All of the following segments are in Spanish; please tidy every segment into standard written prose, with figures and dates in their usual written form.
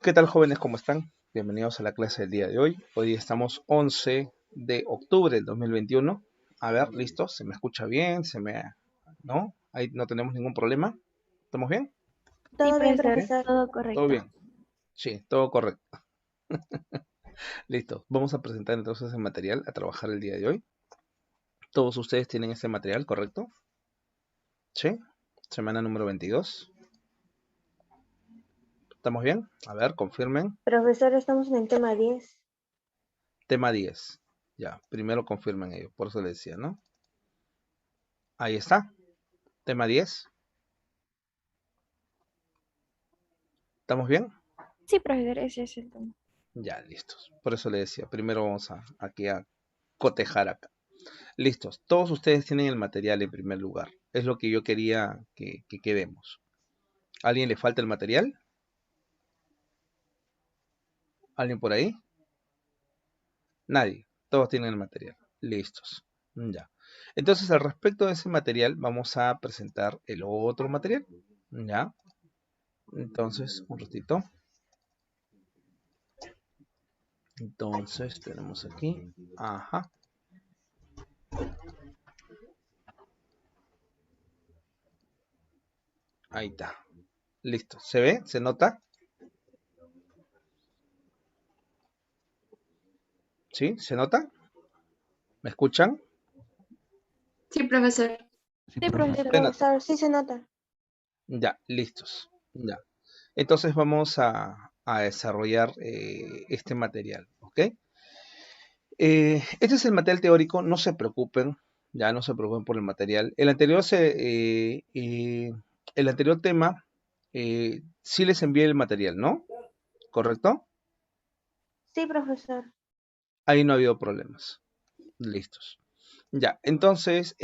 ¿Qué tal, jóvenes? ¿Cómo están? Bienvenidos a la clase del día de hoy. Hoy estamos 11 de octubre del 2021. A ver, listo, ¿se me escucha bien? ¿No? Ahí no tenemos ningún problema. ¿Estamos bien? Sí, Todo bien, ¿Sí? profesor, profesor. todo ¿Todo correcto. bien? Sí, todo correcto. Listo. Vamos a presentar entonces el material a trabajar el día de hoy. Todos ustedes tienen este material, ¿correcto? ¿Sí? Semana número 22. ¿Estamos bien? A ver, confirmen. Profesor, estamos en el tema 10. Tema 10. Ya, primero confirmen ellos, por eso les decía, ¿no? Ahí está. Tema 10. ¿Estamos bien? Sí, profesor, ese es el tema. Ya, listos. Por eso le decía, primero vamos aquí a cotejar acá. Listos. Todos ustedes tienen el material en primer lugar. Es lo que yo quería que quedemos. ¿A alguien le falta el material? ¿Alguien por ahí? Nadie. Todos tienen el material. Listos. Ya. Entonces, al respecto de ese material, vamos a presentar el otro material. Ya. Entonces, un ratito. Entonces, tenemos aquí. Ajá. Ahí está. Listo. ¿Se ve? ¿Se nota? ¿Sí? ¿Se nota? ¿Me escuchan? Sí, profesor. Sí, Sí, profesor. Se nota. profesor, sí se nota. Ya, listos. Ya. Entonces vamos a desarrollar este material, ¿ok? Este es el material teórico, no se preocupen, ya no se preocupen por el material. El anterior tema, sí les envié el material, ¿no? ¿Correcto? Sí, profesor. Ahí no ha habido problemas. Listos. Ya, entonces,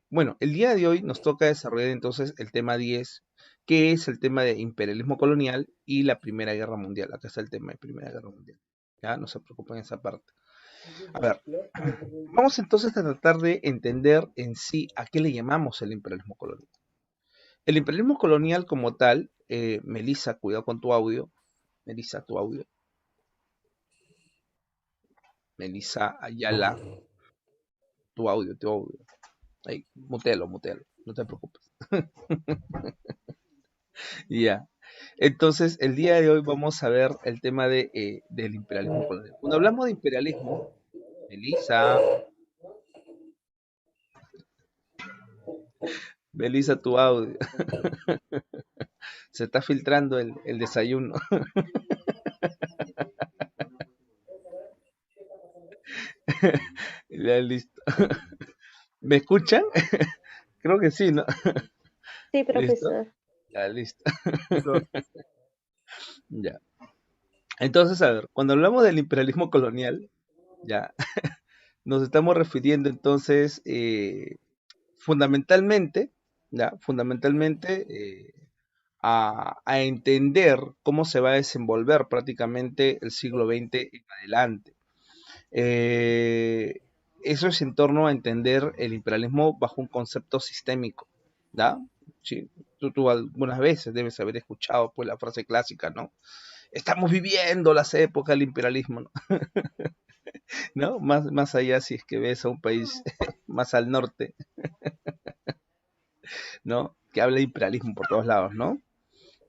bueno, el día de hoy nos toca desarrollar entonces el tema 10, que es el tema de imperialismo colonial y la Primera Guerra Mundial. Acá está el tema de Primera Guerra Mundial. Ya, no se preocupen en esa parte. A ver, vamos entonces a tratar de entender en sí a qué le llamamos el imperialismo colonial. El imperialismo colonial como tal, Melissa, cuidado con tu audio. Melissa, tu audio. Melissa Ayala, tu audio, tu audio. Ahí, mutealo, mutealo, no te preocupes. Ya. Entonces, el día de hoy vamos a ver el tema del imperialismo colonial. Cuando hablamos de imperialismo, Melissa, Melissa, tu audio, se está filtrando el desayuno. Ya, listo. ¿Me escuchan? Creo que sí, ¿no? Sí, ¿Listo? profesor. Ya, listo. Ya. Entonces, a ver, cuando hablamos del imperialismo colonial, ya, nos estamos refiriendo entonces fundamentalmente, ya, fundamentalmente a entender cómo se va a desenvolver prácticamente el siglo XX en adelante. Eh, Eso es en torno a entender el imperialismo bajo un concepto sistémico, ¿ya? Sí, tú algunas veces debes haber escuchado pues la frase clásica, ¿no? Estamos viviendo las épocas del imperialismo, ¿no? ¿No? Más allá si es que ves a un país más al norte, ¿no? Que habla de imperialismo por todos lados, ¿no?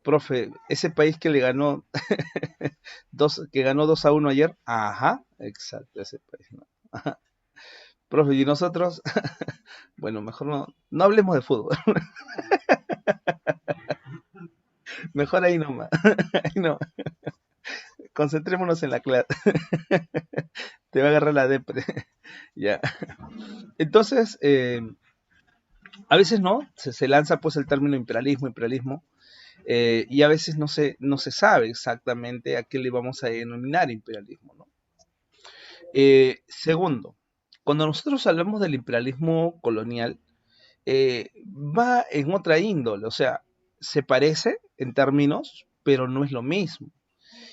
Profe, ese país que le ganó que ganó 2-1 ayer, ajá, exacto, ese país, ¿no? Ajá. Profe, y nosotros, bueno, mejor no hablemos de fútbol, mejor ahí nomás, ahí no, concentrémonos en la clase, te va a agarrar la depre, ya. Entonces, a veces no, se lanza pues el término imperialismo, imperialismo, y a veces no se sabe exactamente a qué le vamos a denominar imperialismo, ¿no? Segundo, cuando nosotros hablamos del imperialismo colonial, va en otra índole, o sea, se parece en términos, pero no es lo mismo.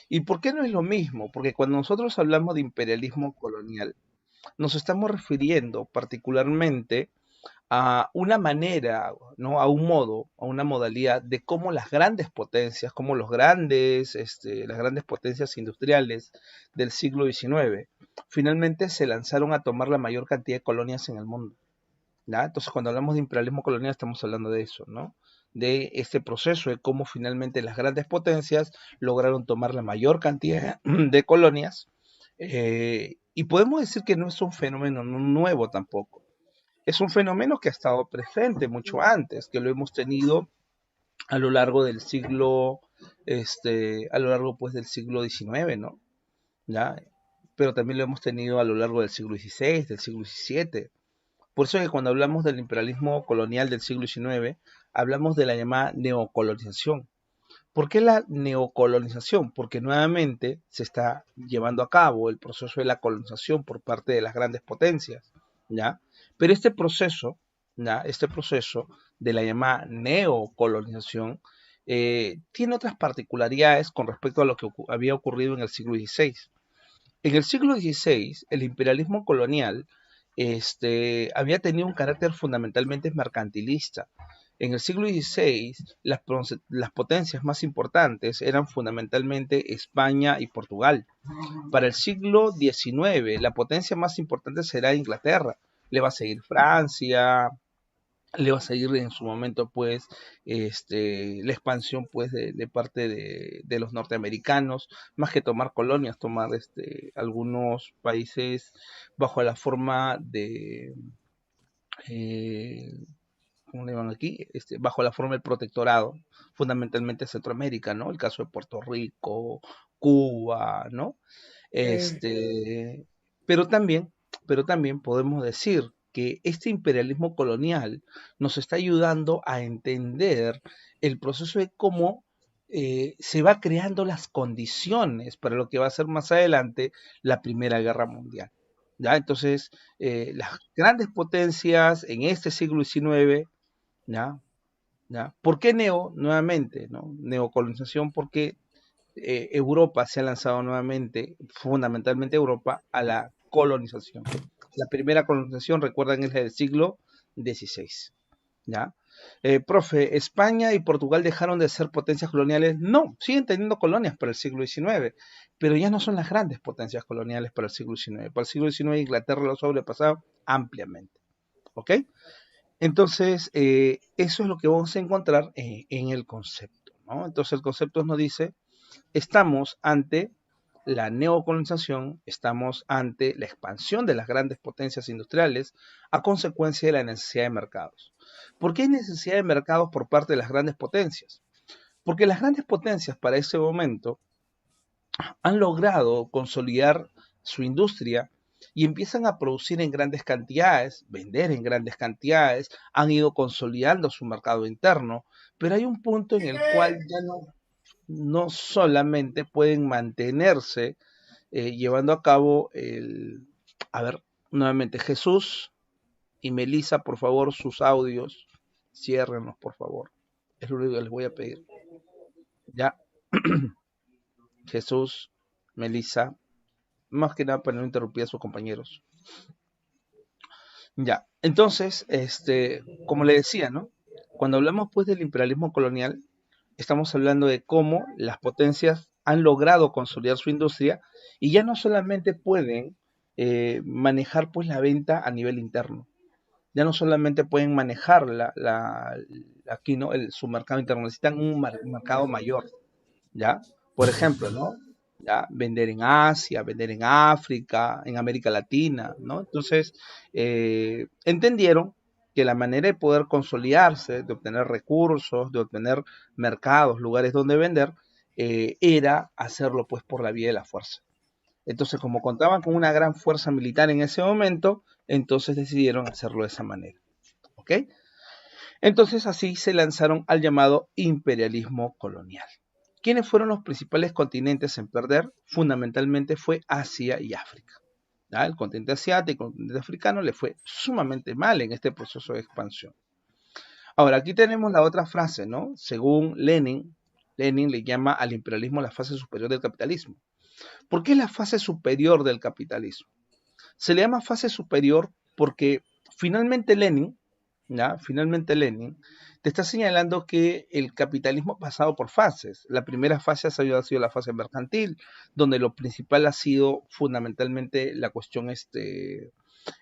¿Y por qué no es lo mismo? Porque cuando nosotros hablamos de imperialismo colonial, nos estamos refiriendo particularmente a una manera, ¿no? A un modo, a una modalidad de cómo las grandes potencias, como las grandes potencias industriales del siglo XIX, finalmente se lanzaron a tomar la mayor cantidad de colonias en el mundo. ¿Ya? Entonces, cuando hablamos de imperialismo colonial, estamos hablando de eso, ¿no? De este proceso de cómo finalmente las grandes potencias lograron tomar la mayor cantidad de colonias. Y podemos decir que no es un fenómeno nuevo tampoco. Es un fenómeno que ha estado presente mucho antes, que lo hemos tenido a lo largo del siglo, a lo largo pues del siglo XIX, ¿no? ¿Ya? Pero también lo hemos tenido a lo largo del siglo XVI, del siglo XVII. Por eso es que cuando hablamos del imperialismo colonial del siglo XIX, hablamos de la llamada neocolonización. ¿Por qué la neocolonización? Porque nuevamente se está llevando a cabo el proceso de la colonización por parte de las grandes potencias, ¿ya? Pero este proceso, ¿ya? Este proceso de la llamada neocolonización tiene otras particularidades con respecto a lo que había ocurrido en el siglo XVI. En el siglo XVI, el imperialismo colonial había tenido un carácter fundamentalmente mercantilista. En el siglo XVI, las potencias más importantes eran fundamentalmente España y Portugal. Para el siglo XIX, la potencia más importante será Inglaterra. Le va a seguir Francia, le va a seguir en su momento pues la expansión pues de parte de los norteamericanos, más que tomar colonias, tomar algunos países bajo la forma de ¿cómo le llaman aquí? Bajo la forma del protectorado, fundamentalmente Centroamérica, ¿no? El caso de Puerto Rico, Cuba, ¿no? Pero también, pero también podemos decir que este imperialismo colonial nos está ayudando a entender el proceso de cómo se va creando las condiciones para lo que va a ser más adelante la Primera Guerra Mundial. ¿Ya? Entonces, las grandes potencias en este siglo XIX, ¿ya? ¿Ya? ¿Por qué nuevamente, ¿no? Neocolonización, porque Europa se ha lanzado nuevamente, fundamentalmente Europa, a la colonización. La primera colonización, recuerdan, es la del siglo XVI. ¿Ya? Profe, ¿España y Portugal dejaron de ser potencias coloniales? No, siguen teniendo colonias para el siglo XIX, pero ya no son las grandes potencias coloniales para el siglo XIX. Para el siglo XIX Inglaterra lo ha sobrepasado ampliamente. ¿Ok? Entonces, eso es lo que vamos a encontrar en el concepto, ¿no? Entonces, el concepto nos dice, estamos ante la neocolonización, estamos ante la expansión de las grandes potencias industriales a consecuencia de la necesidad de mercados. ¿Por qué hay necesidad de mercados por parte de las grandes potencias? Porque las grandes potencias para ese momento han logrado consolidar su industria y empiezan a producir en grandes cantidades, vender en grandes cantidades, han ido consolidando su mercado interno, pero hay un punto en el cual ya no solamente pueden mantenerse llevando a cabo a ver, nuevamente, Jesús y Melissa, por favor, sus audios, ciérrenlos, por favor. Es lo único que les voy a pedir. Ya, Jesús, Melissa, más que nada para no interrumpir a sus compañeros. Ya, entonces, como le decía, ¿no? Cuando hablamos pues del imperialismo colonial, estamos hablando de cómo las potencias han logrado consolidar su industria y ya no solamente pueden manejar pues la venta a nivel interno, ya no solamente pueden manejar aquí, ¿no? Su mercado interno, necesitan un mercado mayor, ¿ya? Por ejemplo, ¿no? ¿Ya? Vender en Asia, vender en África, en América Latina, ¿no? Entonces, entendieron que la manera de poder consolidarse, de obtener recursos, de obtener mercados, lugares donde vender, era hacerlo pues por la vía de la fuerza. Entonces, como contaban con una gran fuerza militar en ese momento, entonces decidieron hacerlo de esa manera. ¿Ok? Entonces, así se lanzaron al llamado imperialismo colonial. ¿Quiénes fueron los principales continentes en perder? Fundamentalmente fue Asia y África. ¿Ya? El continente asiático, el continente africano le fue sumamente mal en este proceso de expansión. Ahora, aquí tenemos la otra frase, ¿no? Según Lenin le llama al imperialismo la fase superior del capitalismo. ¿Por qué la fase superior del capitalismo? Se le llama fase superior porque finalmente Lenin ¿ya? Finalmente Lenin te está señalando que el capitalismo ha pasado por fases. La primera fase ha sido la fase mercantil, donde lo principal ha sido fundamentalmente la cuestión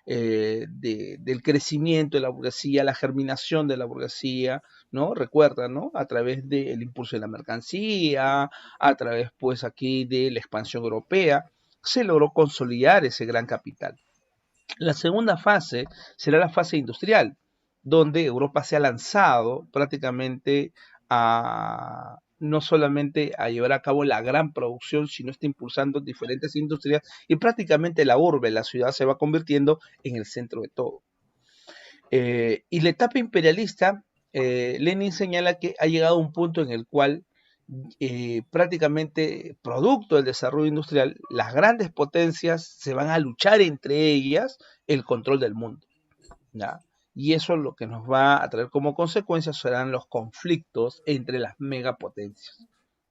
del crecimiento de la burguesía, la germinación de la burguesía, ¿no? Recuerda, ¿no? A través del impulso de la mercancía, a través, pues, aquí de la expansión europea, se logró consolidar ese gran capital. La segunda fase será la fase industrial, donde Europa se ha lanzado prácticamente a no solamente a llevar a cabo la gran producción, sino está impulsando diferentes industrias y prácticamente la urbe, la ciudad se va convirtiendo en el centro de todo. Y la etapa imperialista, Lenin señala que ha llegado a un punto en el cual prácticamente producto del desarrollo industrial, las grandes potencias se van a luchar entre ellas el control del mundo, ¿ya? Y eso lo que nos va a traer como consecuencia serán los conflictos entre las megapotencias,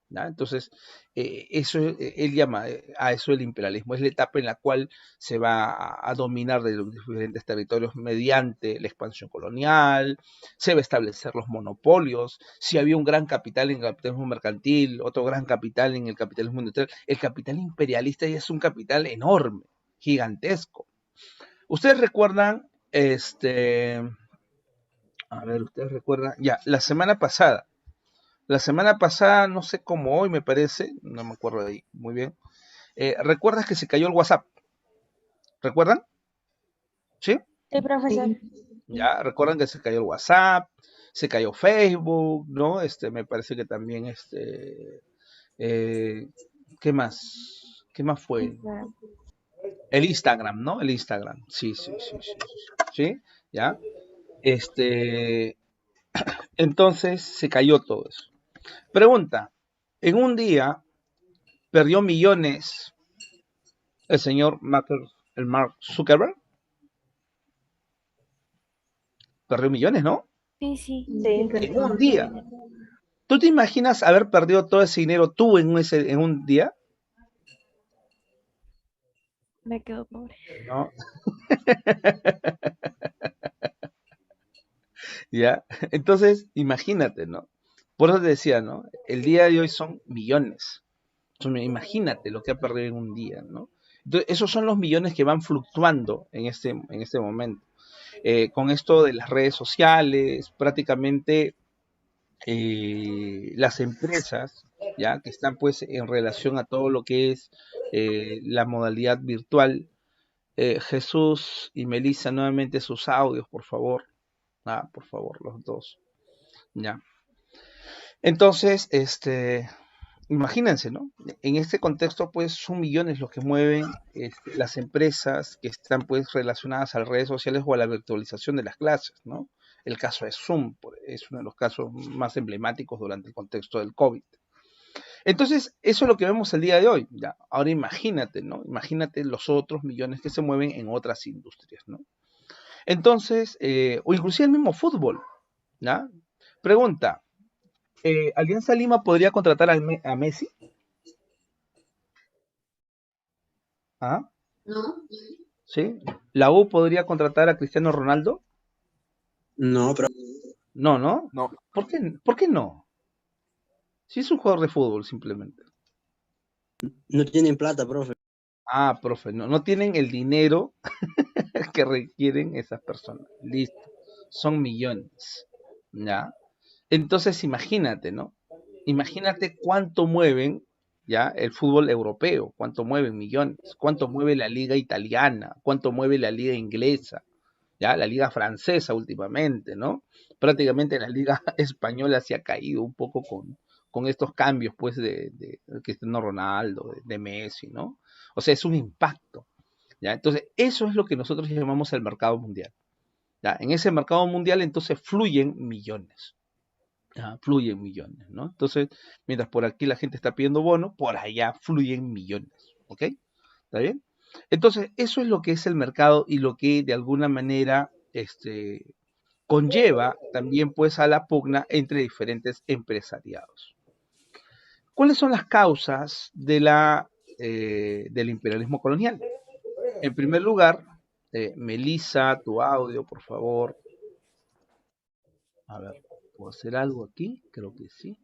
¿ya? Entonces, él llama a eso el imperialismo, es la etapa en la cual se va a dominar de los diferentes territorios mediante la expansión colonial, se va a establecer los monopolios, si había un gran capital en el capitalismo mercantil, otro gran capital en el capitalismo industrial, el capital imperialista ya es un capital enorme, gigantesco. Ustedes recuerdan, a ver, ustedes recuerdan, ya, la semana pasada, no sé cómo hoy me parece, no me acuerdo de ahí muy bien. ¿Recuerdas que se cayó el WhatsApp? ¿Recuerdan? ¿Sí? Sí, profesor. Ya, recuerdan que se cayó el WhatsApp, se cayó Facebook, ¿no? Me parece que también ¿qué más? ¿Qué más fue? El Instagram, ¿no? El Instagram. Sí, sí, sí, sí, sí. ¿Sí? ¿Ya? Entonces se cayó todo eso. Pregunta, en un día perdió millones el señor el Mark Zuckerberg. Perdió millones, ¿no? Sí, sí. Sí. En un día. ¿Tú te imaginas haber perdido todo ese dinero tú en un día? Me quedo pobre. ¿No? ¿Ya? Entonces, imagínate, ¿no? Por eso te decía, ¿no? El día de hoy son millones. Entonces, imagínate lo que ha perdido en un día, ¿no? Entonces, esos son los millones que van fluctuando en este momento. Con esto de las redes sociales, prácticamente las empresas, ya que están pues en relación a todo lo que es la modalidad virtual. Jesús y Melissa, nuevamente sus audios, por favor. Ah, por favor, los dos. Ya. Entonces, imagínense, ¿no? En este contexto, pues, son millones los que mueven las empresas que están, pues, relacionadas a las redes sociales o a la virtualización de las clases, ¿no? El caso de Zoom es uno de los casos más emblemáticos durante el contexto del COVID. Entonces, eso es lo que vemos el día de hoy. ¿Ya? Ahora imagínate, ¿no? Imagínate los otros millones que se mueven en otras industrias, ¿no? Entonces, o inclusive el mismo fútbol, ¿ya? Pregunta, ¿Alianza Lima podría contratar a Messi? ¿Ah? No. ¿Sí? ¿La U podría contratar a Cristiano Ronaldo? No, pero No, ¿no? No, ¿Por qué no? Si es un jugador de fútbol, simplemente. no tienen plata, profe. Ah, profe, no tienen el dinero que requieren esas personas. Listo. Son millones. ¿Ya? Entonces imagínate, ¿no? Imagínate cuánto mueven ya el fútbol europeo, cuánto mueven millones, cuánto mueve la liga italiana, cuánto mueve la liga inglesa, ya la liga francesa últimamente, ¿no? Prácticamente la liga española se ha caído un poco con estos cambios, pues, de Cristiano Ronaldo, de Messi, ¿no? O sea, es un impacto, ¿ya? Entonces, eso es lo que nosotros llamamos el mercado mundial, ¿ya? En ese mercado mundial, entonces, fluyen millones. Fluyen millones, ¿no? Entonces, mientras por aquí la gente está pidiendo bono, por allá fluyen millones, ¿ok? ¿Está bien? Entonces, eso es lo que es el mercado y lo que de alguna manera conlleva también pues a la pugna entre diferentes empresariados. ¿Cuáles son las causas del imperialismo colonial? En primer lugar, Melissa, tu audio, por favor. A ver, ¿puedo hacer algo aquí? Creo que sí.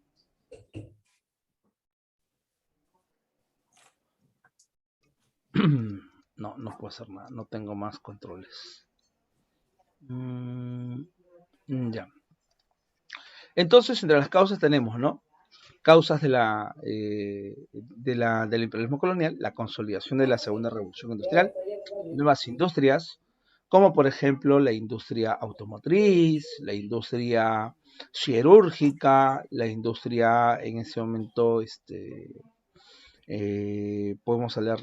No, no puedo hacer nada. No tengo más controles. Ya. Entonces, entre las causas tenemos, ¿no? Causas del imperialismo colonial, la consolidación de la segunda revolución industrial, nuevas industrias, como por ejemplo la industria automotriz, la industria siderúrgica, la industria en ese momento, podemos hablar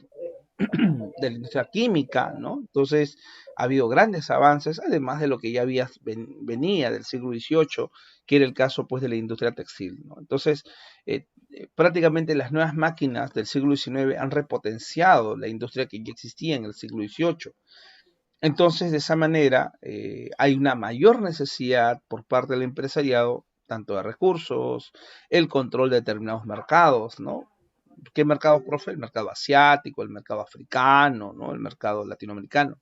de la industria química, ¿no? Entonces ha habido grandes avances, además de lo que ya venía del siglo XVIII, que era el caso pues de la industria textil, ¿no? Entonces, prácticamente las nuevas máquinas del siglo XIX han repotenciado la industria que ya existía en el siglo XVIII. Entonces, de esa manera, hay una mayor necesidad por parte del empresariado, tanto de recursos, el control de determinados mercados, ¿no? ¿Qué mercado, profe? El mercado asiático, el mercado africano, ¿no? El mercado latinoamericano.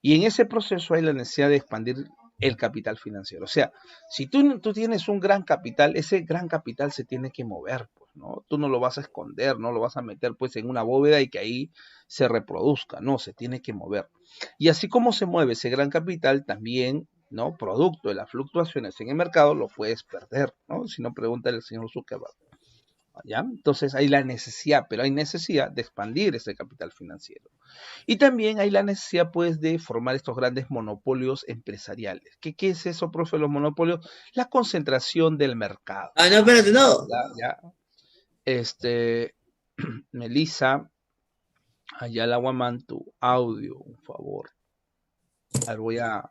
Y en ese proceso hay la necesidad de expandir el capital financiero. O sea, si tú tienes un gran capital, ese gran capital se tiene que mover, pues, ¿no? Tú no lo vas a esconder, no lo vas a meter pues en una bóveda y que ahí se reproduzca, no, se tiene que mover. Y así como se mueve ese gran capital, también, ¿no? Producto de las fluctuaciones en el mercado, lo puedes perder, ¿no? Si no, pregúntale al señor Zuckerberg. ¿Ya? Entonces hay la necesidad, pero hay necesidad de expandir ese capital financiero. Y también hay la necesidad, pues, de formar estos grandes monopolios empresariales. ¿Qué es eso, profe, los monopolios? La concentración del mercado. Ah, no, espérate, no. Ya. Melissa, Ayala Guamán, tu audio, un favor. A ver,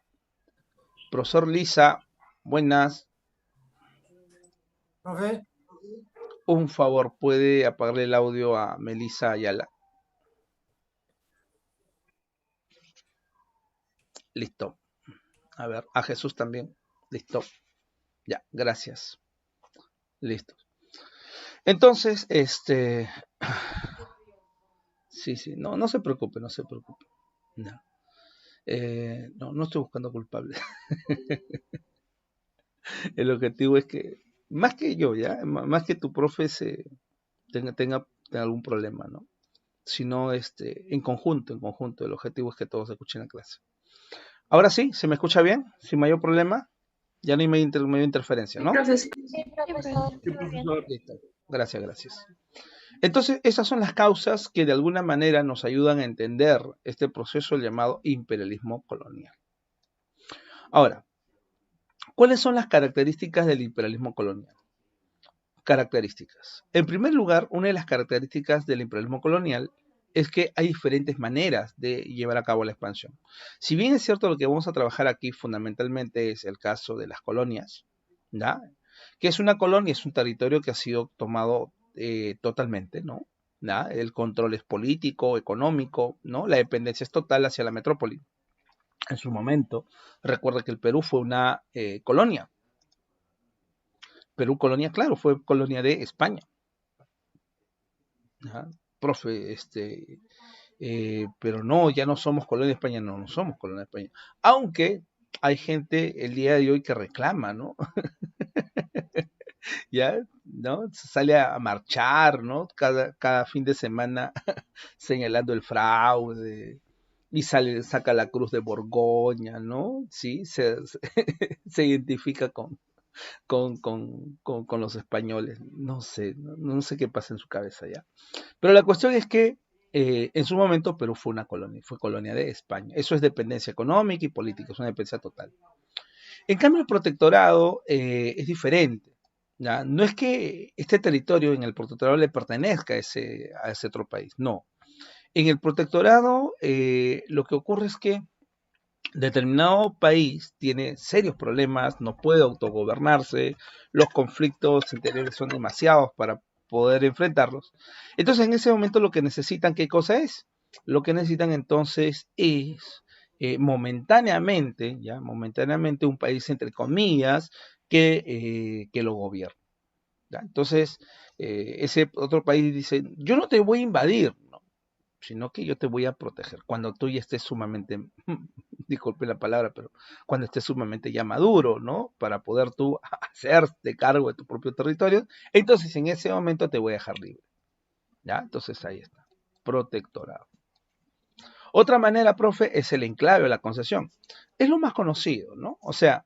Profesor Lisa, buenas. Profe, Un favor, ¿puede apagarle el audio a Melissa Ayala? Listo. A ver, a Jesús también. Listo. Ya, gracias. Listo. Entonces, sí, no se preocupe, no se preocupe. No, no estoy buscando culpables. El objetivo es que, más que yo, ya, más que tu profe tenga algún problema, ¿no? Sino, en conjunto, el objetivo es que todos escuchen la clase. Ahora sí, ¿se me escucha bien? Sin mayor problema. Ya no hay mayor interferencia, ¿no? Profesor. Sí, profesor. Sí, profesor. Listo. Gracias. Entonces, esas son las causas que de alguna manera nos ayudan a entender este proceso llamado imperialismo colonial. Ahora, ¿cuáles son las características del imperialismo colonial? Características. En primer lugar, una de las características del imperialismo colonial es que hay diferentes maneras de llevar a cabo la expansión. Si bien es cierto, lo que vamos a trabajar aquí fundamentalmente es el caso de las colonias, ¿ya? Que es una colonia, es un territorio que ha sido tomado totalmente, ¿no? ¿Ya? El control es político, económico, ¿no? La dependencia es total hacia la metrópoli. En su momento, recuerda que el Perú fue una colonia. Perú colonia, claro, fue colonia de España. ¿Ya? Profe, pero no, ya no somos colonia de España, no somos colonia de España. Aunque hay gente el día de hoy que reclama, ¿no? ¿Ya? ¿No? Sale a marchar, ¿no? Cada fin de semana señalando el fraude y saca la cruz de Borgoña, ¿no? Sí, se identifica con los españoles. No sé qué pasa en su cabeza ya. Pero la cuestión es que en su momento Perú fue una colonia, fue colonia de España. Eso es dependencia económica y política, es una dependencia total. En cambio, el protectorado es diferente. ¿Ya? No es que este territorio en el protectorado le pertenezca a ese otro país, no. En el protectorado lo que ocurre es que determinado país tiene serios problemas, no puede autogobernarse, los conflictos interiores son demasiados para poder enfrentarlos. Entonces, en ese momento lo que necesitan, ¿qué cosa es? Lo que necesitan entonces es momentáneamente un país entre comillas que lo gobierne. ¿Ya? Entonces, ese otro país dice, yo no te voy a invadir, ¿no? sino que yo te voy a proteger cuando tú ya estés sumamente, disculpe la palabra, pero cuando estés sumamente ya maduro, ¿no? Para poder tú hacerte cargo de tu propio territorio, entonces en ese momento te voy a dejar libre, ¿ya? Entonces ahí está, protectorado. Otra manera, profe, es el enclave o la concesión. Es lo más conocido, ¿no? O sea,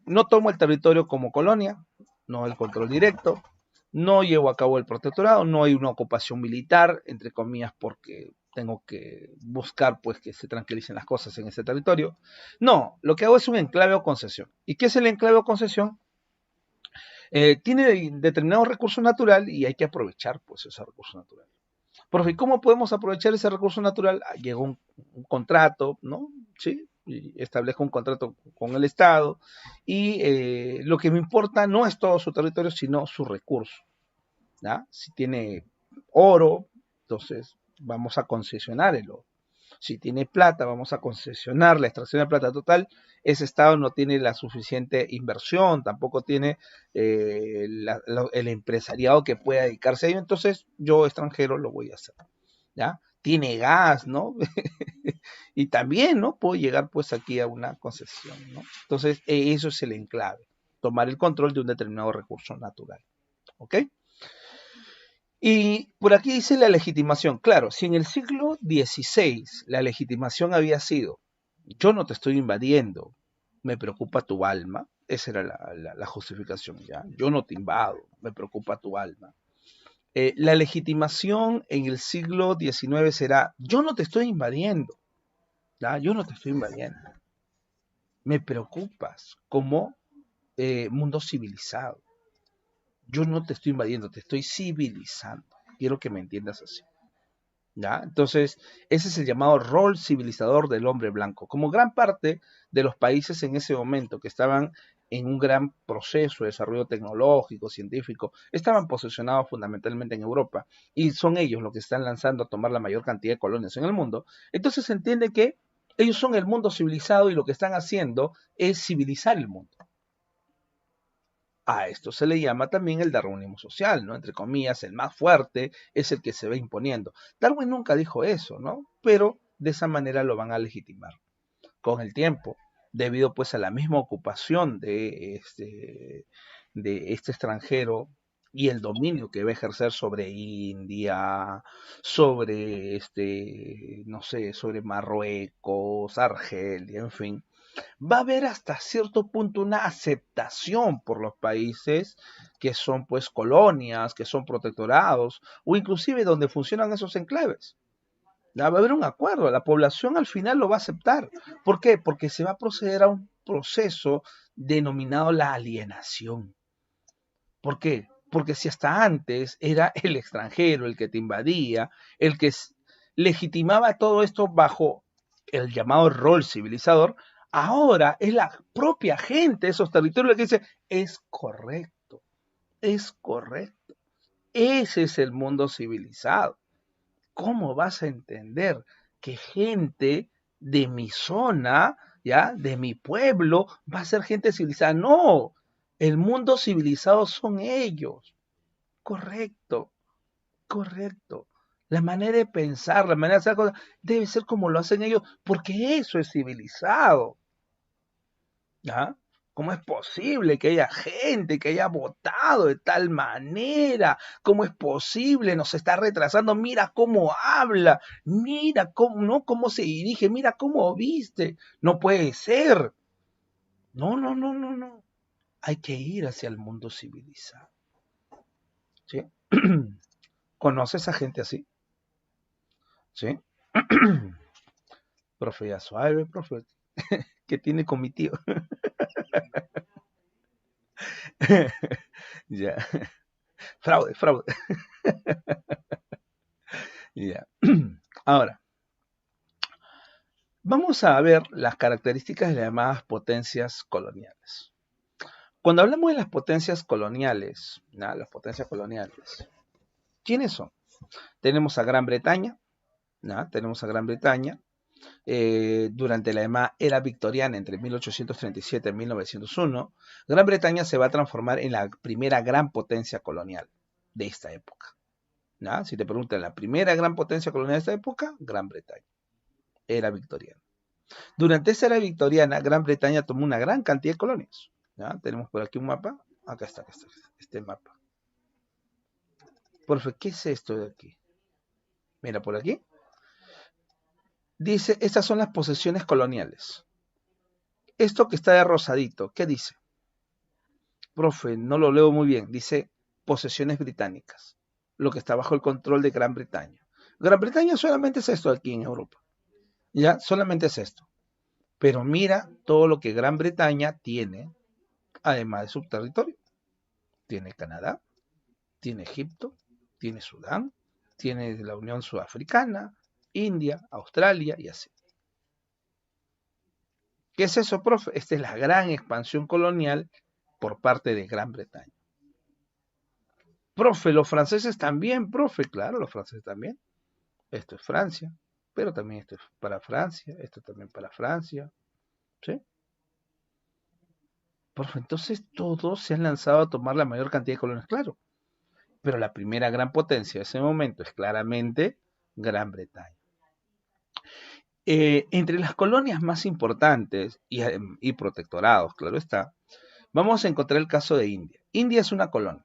no tomo el territorio como colonia, no el control directo, no llevo a cabo el protectorado, no hay una ocupación militar, entre comillas, porque tengo que buscar pues que se tranquilicen las cosas en ese territorio. No, lo que hago es un enclave o concesión. ¿Y qué es el enclave o concesión? Tiene determinado recurso natural y hay que aprovechar pues ese recurso natural. Profe, ¿cómo podemos aprovechar ese recurso natural? Llega un contrato, ¿no? Sí, y establezco un contrato con el Estado y lo que me importa no es todo su territorio, sino su recurso, ¿ya? Si tiene oro, entonces vamos a concesionar el oro. Si tiene plata, vamos a concesionar la extracción de plata. Total, ese Estado no tiene la suficiente inversión, tampoco tiene el empresariado que pueda dedicarse a ello, entonces yo extranjero lo voy a hacer, ¿ya? Tiene gas, ¿no? Y también, ¿no? Puedo llegar pues aquí a una concesión, ¿no? Entonces, eso es el enclave, tomar el control de un determinado recurso natural, ¿ok? Y por aquí dice la legitimación. Claro, si en el siglo XVI la legitimación había sido, yo no te estoy invadiendo, me preocupa tu alma, esa era la justificación, ¿ya? Yo no te invado, me preocupa tu alma. La legitimación en el siglo XIX será, yo no te estoy invadiendo, ¿ya? Yo no te estoy invadiendo. Me preocupas como mundo civilizado. Yo no te estoy invadiendo, te estoy civilizando. Quiero que me entiendas así, ¿ya? Entonces, ese es el llamado rol civilizador del hombre blanco. Como gran parte de los países en ese momento que estaban en un gran proceso de desarrollo tecnológico, científico, estaban posicionados fundamentalmente en Europa y son ellos los que están lanzando a tomar la mayor cantidad de colonias en el mundo. Entonces se entiende que ellos son el mundo civilizado y lo que están haciendo es civilizar el mundo. A esto se le llama también el darwinismo social, ¿no? Entre comillas, el más fuerte es el que se va imponiendo. Darwin nunca dijo eso, ¿no? Pero de esa manera lo van a legitimar con el tiempo, debido pues a la misma ocupación de este extranjero y el dominio que va a ejercer sobre India, sobre no sé, sobre Marruecos, Argelia, en fin. Va a haber hasta cierto punto una aceptación por los países que son pues colonias, que son protectorados, o inclusive donde funcionan esos enclaves. Ya va a haber un acuerdo, la población al final lo va a aceptar. ¿Por qué? Porque se va a proceder a un proceso denominado la alienación. ¿Por qué? Porque si hasta antes era el extranjero el que te invadía, el que legitimaba todo esto bajo el llamado rol civilizador, ahora es la propia gente de esos territorios la que dice, es correcto, es correcto. Ese es el mundo civilizado. ¿Cómo vas a entender que gente de mi zona, ya, de mi pueblo, va a ser gente civilizada? No, el mundo civilizado son ellos. Correcto, correcto. La manera de pensar, la manera de hacer cosas, debe ser como lo hacen ellos, porque eso es civilizado. ¿Ya? ¿Cómo es posible que haya gente que haya votado de tal manera? ¿Cómo es posible? Nos está retrasando. Mira cómo habla. Mira cómo, ¿no? Cómo se dirige. Mira cómo viste. No puede ser. No, no, no, no, no. Hay que ir hacia el mundo civilizado. ¿Sí? ¿Conoces a gente así? ¿Sí? Profe, ya suave, profe. ¿Qué tiene con mi tío? Ya. Fraude, fraude. Ya. Ahora, vamos a ver las características de las llamadas potencias coloniales. Cuando hablamos de las potencias coloniales, ¿no? Las potencias coloniales, ¿quiénes son? Tenemos a Gran Bretaña, ¿no? Tenemos a Gran Bretaña durante la llamada era victoriana entre 1837 y 1901. Gran Bretaña se va a transformar en la primera gran potencia colonial de esta época, ¿Ya? Si te preguntan, la primera gran potencia colonial de esta época, Gran Bretaña. Era victoriana. Durante esa era victoriana, Gran Bretaña tomó una gran cantidad de colonias. ¿Ya? Tenemos por aquí un mapa. Acá está, este mapa. Profe, ¿qué es esto de aquí? Mira, por aquí. Dice, estas son las posesiones coloniales. Esto que está de rosadito, ¿qué dice? Profe, no lo leo muy bien. Dice posesiones británicas. Lo que está bajo el control de Gran Bretaña. Gran Bretaña solamente es esto aquí en Europa. Ya, solamente es esto. Pero mira todo lo que Gran Bretaña tiene, además de su territorio. Tiene Canadá, tiene Egipto, tiene Sudán, tiene la Unión Sudafricana, India, Australia y así. ¿Qué es eso, profe? Esta es la gran expansión colonial por parte de Gran Bretaña. Profe, los franceses también, profe, claro, los franceses también. Esto es Francia, pero también esto es para Francia, esto también para Francia, ¿sí? Profe, entonces todos se han lanzado a tomar la mayor cantidad de colonias, claro. Pero la primera gran potencia de ese momento es claramente Gran Bretaña. Entre las colonias más importantes y protectorados, claro está, vamos a encontrar el caso de India. India es una colonia,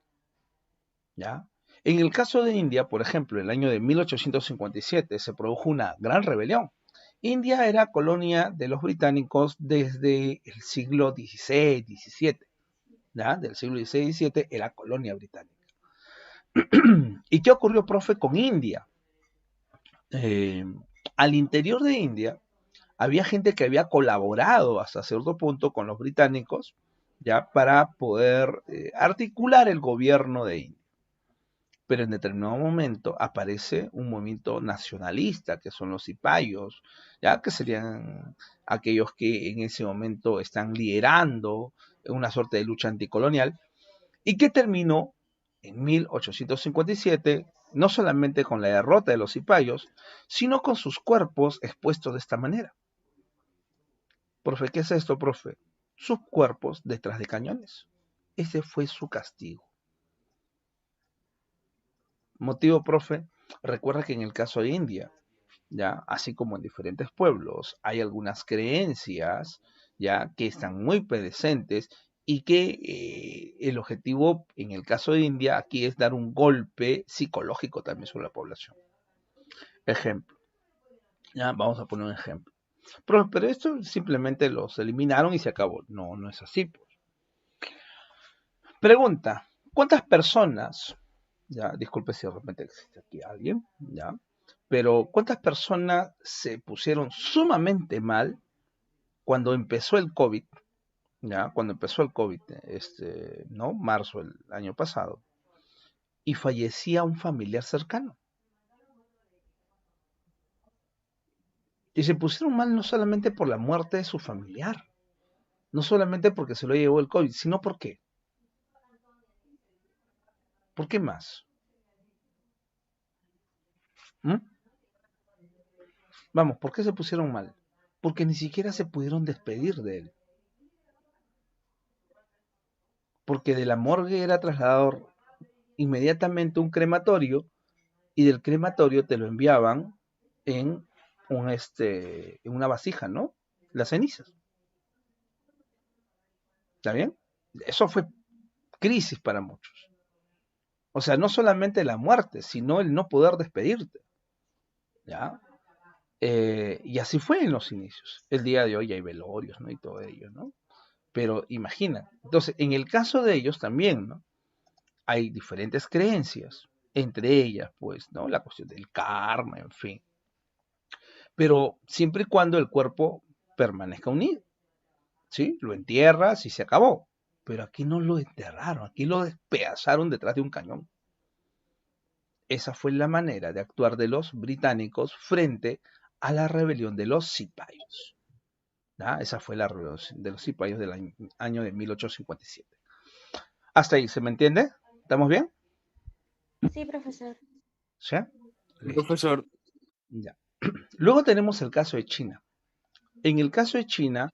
¿ya? En el caso de India, por ejemplo, en el año de 1857 se produjo una gran rebelión. India era colonia de los británicos desde el siglo XVI, XVII, ¿ya? Del siglo XVI, XVII era colonia británica. ¿Y qué ocurrió, profe, con India? Al interior de India había gente que había colaborado hasta cierto punto con los británicos, ya para poder articular el gobierno de India. Pero en determinado momento aparece un movimiento nacionalista, que son los cipayos, ya que serían aquellos que en ese momento están liderando una suerte de lucha anticolonial, y que terminó en 1857, no solamente con la derrota de los cipayos, sino con sus cuerpos expuestos de esta manera. Profe, ¿qué es esto, profe? Sus cuerpos detrás de cañones. Ese fue su castigo. Motivo, profe, recuerda que en el caso de India, ya, así como en diferentes pueblos, hay algunas creencias, ya, que están muy presentes y que el objetivo en el caso de India aquí es dar un golpe psicológico también sobre la población. Ejemplo, ya, vamos a poner un ejemplo. Pero esto simplemente los eliminaron y se acabó. No, no es así. Pregunta, ¿cuántas personas, ya, disculpe si de repente existe aquí alguien, ya, pero ¿cuántas personas se pusieron sumamente mal cuando empezó el COVID, ya, cuando empezó el COVID, ¿no? Marzo del año pasado, y fallecía un familiar cercano? Y se pusieron mal no solamente por la muerte de su familiar, no solamente porque se lo llevó el COVID, sino ¿por qué? ¿Por qué más? ¿Mm? Vamos, ¿por qué se pusieron mal? Porque ni siquiera se pudieron despedir de él. Porque de la morgue era trasladado inmediatamente a un crematorio y del crematorio te lo enviaban en en una vasija, ¿no? Las cenizas. ¿Está bien? Eso fue crisis para muchos. O sea, no solamente la muerte, sino el no poder despedirte. ¿Ya? Y así fue en los inicios. El día de hoy hay velorios, ¿no? Y todo ello, ¿no? Pero imagina. Entonces, en el caso de ellos también, ¿no? Hay diferentes creencias, entre ellas, pues, ¿no? La cuestión del karma, en fin. Pero siempre y cuando el cuerpo permanezca unido, ¿sí? Lo entierras y se acabó. Pero aquí no lo enterraron, aquí lo despedazaron detrás de un cañón. Esa fue la manera de actuar de los británicos frente a la rebelión de los cipayos. ¿Ah? Esa fue la rebelión de los cipayos del año de 1857. Hasta ahí, ¿se me entiende? ¿Estamos bien? Sí, profesor. ¿Sí? Listo. Profesor, Ya. Luego tenemos el caso de China. En el caso de China,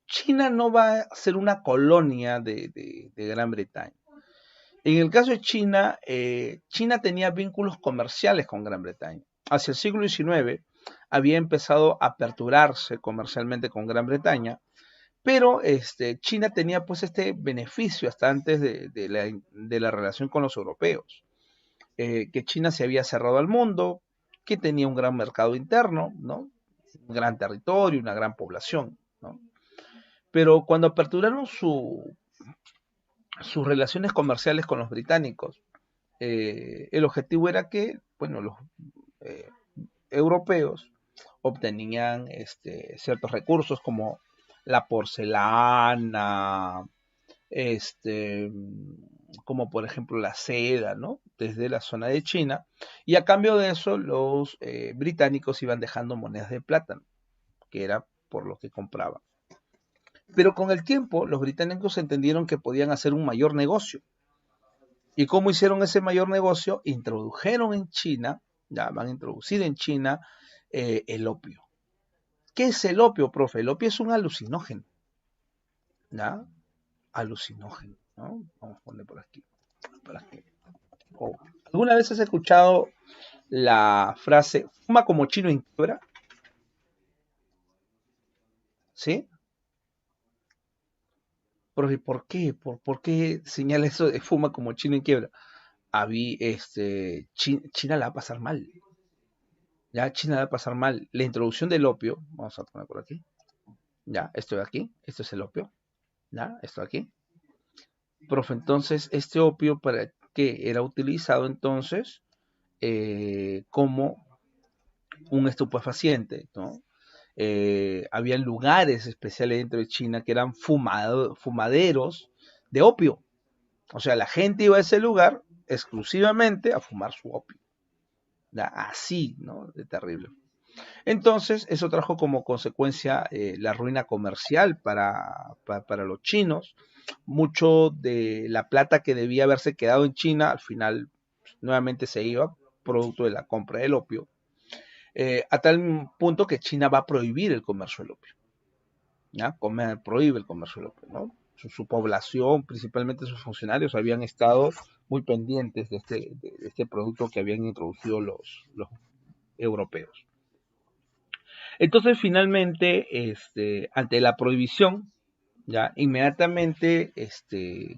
China no va a ser una colonia de Gran Bretaña. En el caso de China, China tenía vínculos comerciales con Gran Bretaña. Hacia el siglo XIX había empezado a aperturarse comercialmente con Gran Bretaña, pero China tenía pues este beneficio hasta antes de la relación con los europeos, que China se había cerrado al mundo, que tenía un gran mercado interno, ¿no? Un gran territorio, una gran población, ¿no? Pero cuando aperturaron sus relaciones comerciales con los británicos, el objetivo era que, bueno, los eh, europeos obtenían ciertos recursos como la porcelana, este, como por ejemplo la seda, ¿no? Desde la zona de China, y a cambio de eso los británicos iban dejando monedas de plátano, que era por lo que compraban. Pero con el tiempo los británicos entendieron que podían hacer un mayor negocio. ¿Y cómo hicieron ese mayor negocio? Introdujeron en China, ya van a introducir en China el opio. ¿Qué es el opio, profe? El opio es un alucinógeno, ¿ya? Alucinógeno, ¿no? Vamos a poner por aquí. Oh. ¿Alguna vez has escuchado la frase fuma como chino en quiebra? ¿Sí? Profe, ¿por qué? ¿Por qué señala eso de fuma como chino en quiebra? China la va a pasar mal. Ya, China la va a pasar mal. La introducción del opio, vamos a poner por aquí. Ya, esto de aquí, esto es el opio. Ya, esto de aquí. Profe, entonces, este opio, ¿para qué era utilizado entonces como un estupefaciente, ¿no? Había lugares especiales dentro de China que eran fumaderos de opio. O sea, la gente iba a ese lugar exclusivamente a fumar su opio. ¿Ya? Así, ¿no? De terrible. Entonces, eso trajo como consecuencia la ruina comercial para los chinos. Mucho de la plata que debía haberse quedado en China, al final nuevamente se iba, producto de la compra del opio. A tal punto que China va a prohibir el comercio del opio. ¿Ya? Prohíbe el comercio del opio, ¿no? Su población, principalmente sus funcionarios, habían estado muy pendientes de este producto que habían introducido los europeos. Entonces, finalmente, ante la prohibición, ya inmediatamente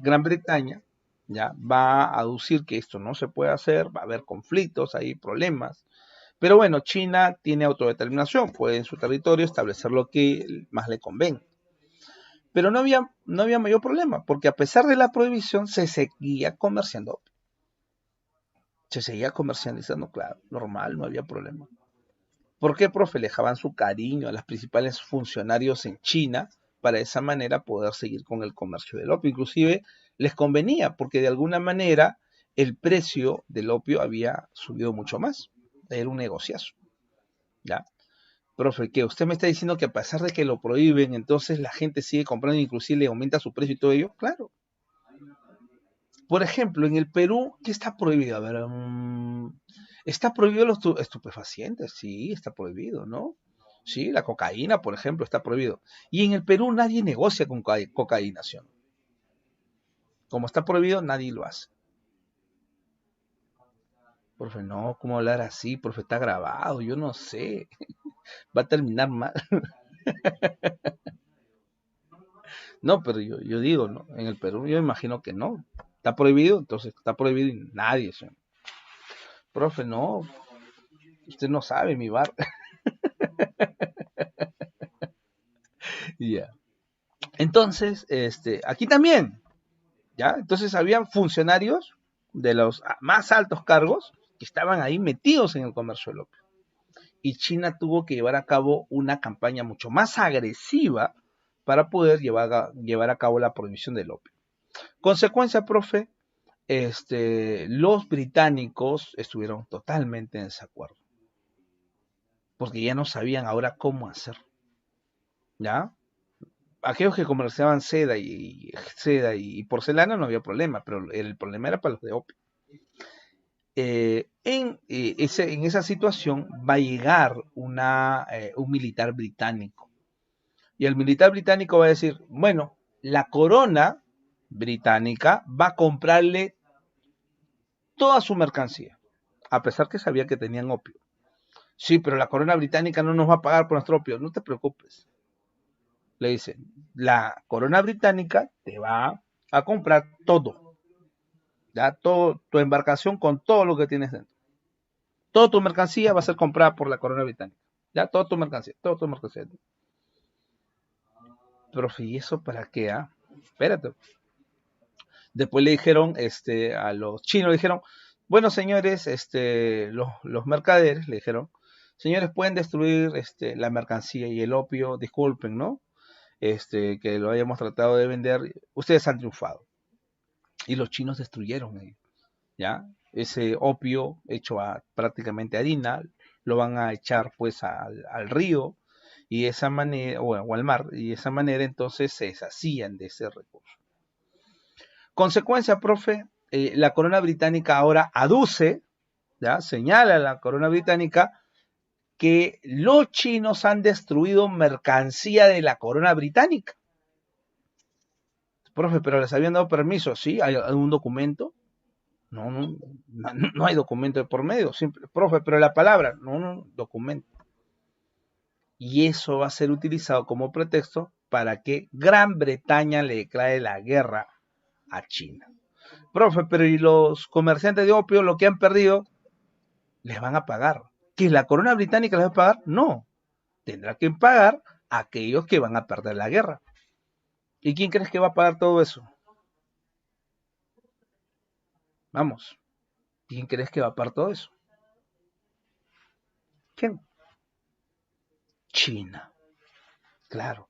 Gran Bretaña ya va a aducir que esto no se puede hacer, va a haber conflictos, hay problemas. Pero bueno, China tiene autodeterminación, puede en su territorio establecer lo que más le convenga. Pero no había mayor problema, porque a pesar de la prohibición se seguía comerciando. Se seguía comercializando, claro, normal, no había problema. ¿Por qué, profe? Le dejaban su cariño a los principales funcionarios en China para de esa manera poder seguir con el comercio del opio. Inclusive les convenía, porque de alguna manera el precio del opio había subido mucho más. Era un negociazo. ¿Ya? Profe, que usted me está diciendo que a pesar de que lo prohíben, entonces la gente sigue comprando, inclusive le aumenta su precio y todo ello. Claro. Por ejemplo, en el Perú, ¿qué está prohibido? A ver, está prohibido los estupefacientes, sí, está prohibido, ¿no? Sí, la cocaína, por ejemplo, está prohibido. Y en el Perú nadie negocia con cocaína, ¿sí? Como está prohibido, nadie lo hace. Profe, no, ¿cómo hablar así? Profe, está grabado, yo no sé. Va a terminar mal. No, pero yo digo, ¿no? En el Perú yo imagino que no. Está prohibido, entonces está prohibido y nadie, ¿sí? Profe, no, usted no sabe mi bar. Ya. Entonces, aquí también, ¿ya? Entonces habían funcionarios de los más altos cargos que estaban ahí metidos en el comercio del opio. Y China tuvo que llevar a cabo una campaña mucho más agresiva para poder llevar a cabo la prohibición del opio. Consecuencia, profe, los británicos estuvieron totalmente en desacuerdo, porque ya no sabían ahora cómo hacer, ¿ya? Aquellos que comerciaban seda y porcelana no había problema, pero el problema era para los de opio. En esa situación va a llegar un militar británico. Y el militar británico va a decir, bueno, la corona británica va a comprarle toda su mercancía, a pesar que sabía que tenían opio. Sí, pero la corona británica no nos va a pagar por nuestro opio. No te preocupes. Le dicen, la corona británica te va a comprar todo. Ya, todo, tu embarcación con todo lo que tienes dentro. Toda tu mercancía va a ser comprada por la corona británica. Ya, toda tu mercancía. Profe, ¿y eso para qué? Espérate. Después le dijeron, a los chinos le dijeron, bueno, señores, los mercaderes le dijeron, señores, pueden destruir la mercancía y el opio, disculpen, ¿no? Que lo hayamos tratado de vender, ustedes han triunfado. Y los chinos destruyeron, ¿ya? Ese opio hecho prácticamente harina, lo van a echar pues al río y de esa manera, o al mar, y de esa manera entonces se deshacían de ese recurso. Consecuencia, profe, la corona británica ahora aduce, ¿ya? Señala a la corona británica que los chinos han destruido mercancía de la corona británica. Profe, pero les habían dado permiso, ¿sí? ¿Hay algún documento? No hay documento de por medio. Simple, profe, pero la palabra, no, documento. Y eso va a ser utilizado como pretexto para que Gran Bretaña le declare la guerra a China. Profe, pero ¿y los comerciantes de opio lo que han perdido? Les van a pagar. ¿Que la corona británica les va a pagar? No. Tendrá que pagar a aquellos que van a perder la guerra. ¿Y quién crees que va a pagar todo eso? Vamos. ¿Quién crees que va a pagar todo eso? ¿Quién? China. Claro.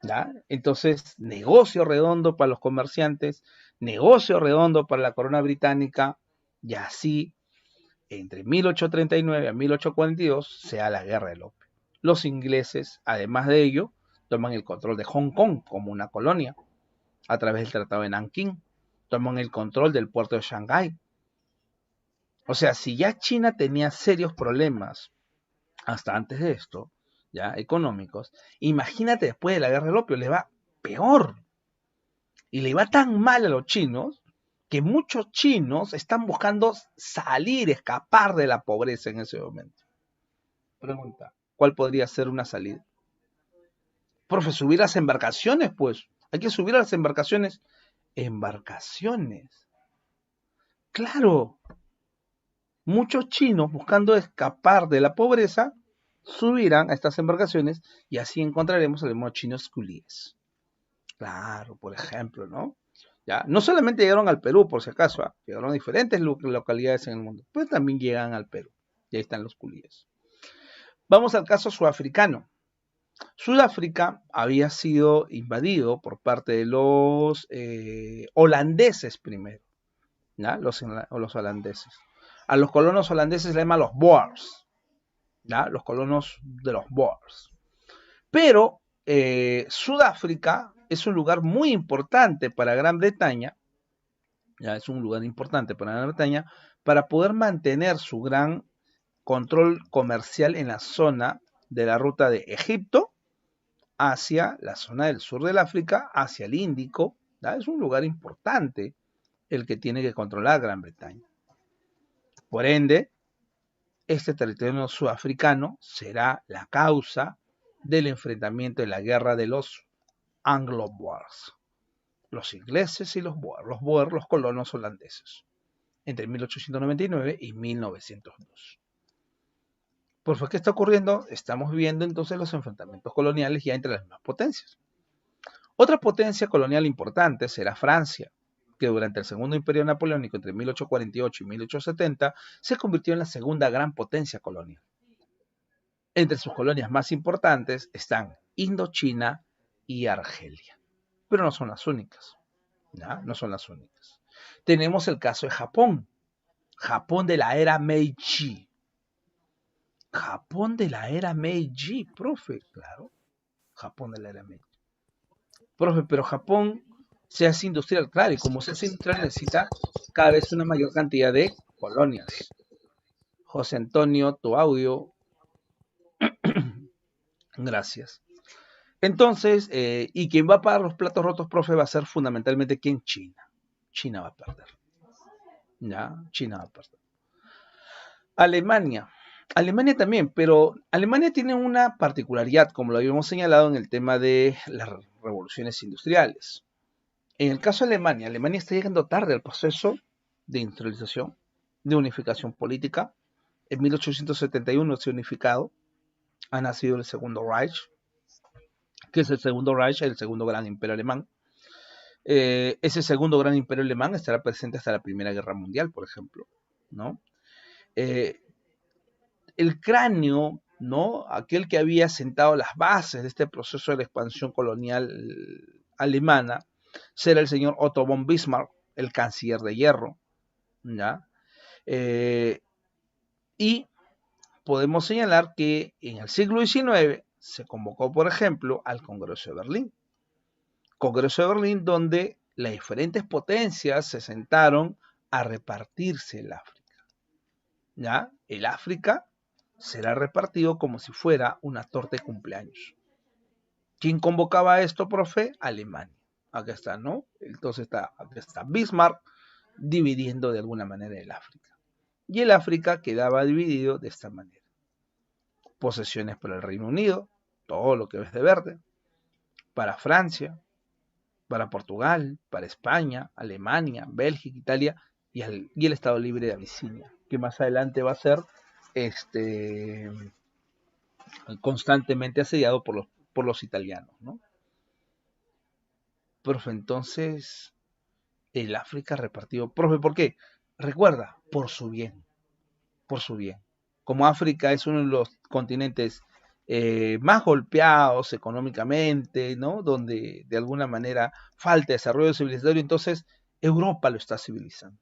¿Ya? Entonces, negocio redondo para los comerciantes, negocio redondo para la corona británica, y así, entre 1839 a 1842, se da la guerra del opio. Los ingleses, además de ello, toman el control de Hong Kong como una colonia, a través del Tratado de Nankín, toman el control del puerto de Shanghái. O sea, si ya China tenía serios problemas hasta antes de esto, ya económicos, imagínate después de la guerra del opio, le va peor. Y le va tan mal a los chinos que muchos chinos están buscando salir, escapar de la pobreza en ese momento. Pregunta, ¿cuál podría ser una salida? Profe, subir las embarcaciones, pues. Hay que subir a las embarcaciones. Embarcaciones. Claro. Muchos chinos buscando escapar de la pobreza subirán a estas embarcaciones y así encontraremos al modo chinos coolies. Claro, por ejemplo, ¿no? Ya, no solamente llegaron al Perú, por si acaso, llegaron a diferentes localidades en el mundo, pero también llegan al Perú. Y ahí están los coolies. Vamos al caso sudafricano. Sudáfrica había sido invadido por parte de los holandeses primero, ¿ya? Los holandeses. A los colonos holandeses se les llama los Boers, ¿ya? Los colonos de los Boers. Pero Sudáfrica es un lugar muy importante para Gran Bretaña, ya es un lugar importante para Gran Bretaña, para poder mantener su gran control comercial en la zona de la ruta de Egipto hacia la zona del sur del África, hacia el Índico, ¿ya? Es un lugar importante el que tiene que controlar Gran Bretaña. Por ende, este territorio sudafricano será la causa del enfrentamiento de la guerra de los Anglo-Boers, los ingleses y los Boers, los colonos holandeses, entre 1899 y 1902. Por ¿qué está ocurriendo? Estamos viendo entonces los enfrentamientos coloniales ya entre las mismas potencias. Otra potencia colonial importante será Francia, que durante el Segundo Imperio Napoleónico entre 1848 y 1870 se convirtió en la segunda gran potencia colonial. Entre sus colonias más importantes están Indochina y Argelia, pero no son las únicas, ¿ya? No son las únicas. Tenemos el caso de Japón, Japón de la era Meiji. Japón de la era Meiji, profe, claro, Japón de la era Meiji. Profe, pero Japón se hace industrial, claro, y como se hace industrial necesita cada vez una mayor cantidad de colonias. José Antonio, tu audio. Gracias. Entonces, y quien va a pagar los platos rotos, profe, va a ser fundamentalmente ¿quién? China. China va a perder. ¿ya? China aparte. Alemania. Alemania también, pero Alemania tiene una particularidad, como lo habíamos señalado en el tema de las revoluciones industriales. En el caso de Alemania, Alemania está llegando tarde al proceso de industrialización, de unificación política. En 1871 se ha unificado, ha nacido el Segundo Reich, que es el Segundo Reich, el segundo gran imperio alemán. Ese segundo gran imperio alemán estará presente hasta la Primera Guerra Mundial, por ejemplo, ¿no? El cráneo, ¿no? Aquel que había sentado las bases de este proceso de la expansión colonial alemana, será el señor Otto von Bismarck, el canciller de hierro, ¿ya? Y podemos señalar que en el siglo XIX se convocó, por ejemplo, al Congreso de Berlín. Congreso de Berlín donde las diferentes potencias se sentaron a repartirse el África. ¿Ya? El África será repartido como si fuera una torta de cumpleaños. ¿Quién convocaba esto, profe? Alemania. Acá está, ¿no? Entonces acá está Bismarck dividiendo de alguna manera el África. Y el África quedaba dividido de esta manera. Posesiones para el Reino Unido, todo lo que ves de verde, para Francia, para Portugal, para España, Alemania, Bélgica, Italia y el Estado Libre de Abisinia, que más adelante va a ser constantemente asediado por los italianos, ¿no? Profe, entonces el África repartido, profe, ¿por qué? Recuerda, por su bien, por su bien. Como África es uno de los continentes más golpeados económicamente, ¿no? Donde de alguna manera falta desarrollo civilizatorio, entonces Europa lo está civilizando.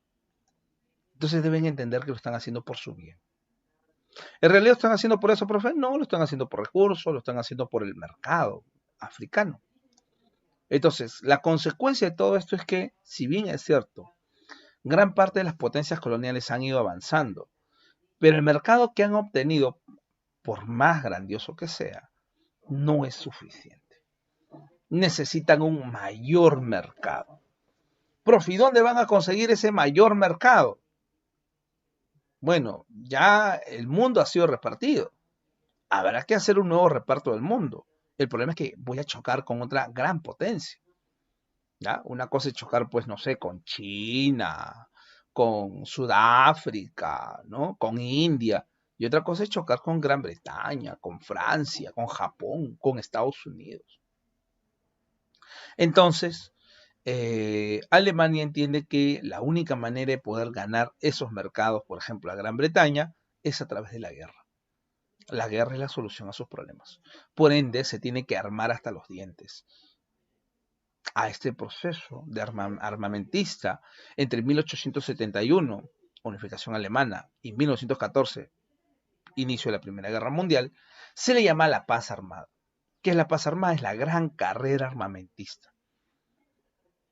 Entonces deben entender que lo están haciendo por su bien. ¿En realidad lo están haciendo por eso, profe? No, lo están haciendo por recursos, lo están haciendo por el mercado africano. Entonces, la consecuencia de todo esto es que, si bien es cierto, gran parte de las potencias coloniales han ido avanzando, pero el mercado que han obtenido, por más grandioso que sea, no es suficiente. Necesitan un mayor mercado. Profe, ¿y dónde van a conseguir ese mayor mercado? Bueno, ya el mundo ha sido repartido. Habrá que hacer un nuevo reparto del mundo. El problema es que voy a chocar con otra gran potencia. ¿Ya? Una cosa es chocar, pues, no sé, con China, con Sudáfrica, ¿no? Con India. Y otra cosa es chocar con Gran Bretaña, con Francia, con Japón, con Estados Unidos. Entonces, Alemania entiende que la única manera de poder ganar esos mercados, por ejemplo, a Gran Bretaña, es a través de la guerra. La guerra es la solución a sus problemas. Por ende, se tiene que armar hasta los dientes a este proceso de armamentista entre 1871, unificación alemana, y 1914, inicio de la Primera Guerra Mundial, se le llama la paz armada. ¿Qué es la paz armada? Es la gran carrera armamentista.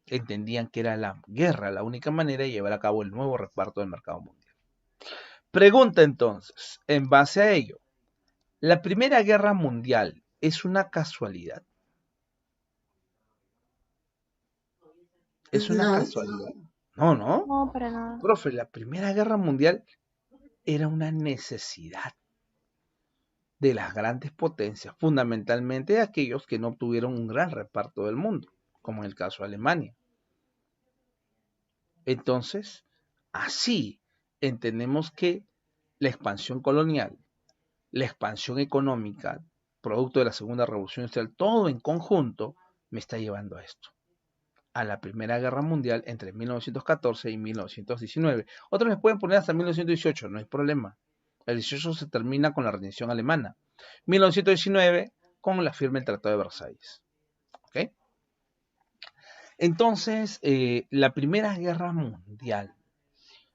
Entendían que era la guerra la única manera de llevar a cabo el nuevo reparto del mercado mundial. Pregunta entonces, en base a ello, ¿la Primera Guerra Mundial es una casualidad? ¿Es una casualidad? No, ¿no? No, para nada. Profe, la Primera Guerra Mundial era una necesidad de las grandes potencias, fundamentalmente de aquellos que no obtuvieron un gran reparto del mundo, como en el caso de Alemania. Entonces, así entendemos que la expansión colonial, la expansión económica, producto de la Segunda Revolución Industrial, todo en conjunto, me está llevando a esto, a la Primera Guerra Mundial entre 1914 y 1919. Otros les pueden poner hasta 1918, no hay problema. El 18 se termina con la rendición alemana. 1919 con la firma del Tratado de Versalles. ¿Okay? Entonces, la Primera Guerra Mundial.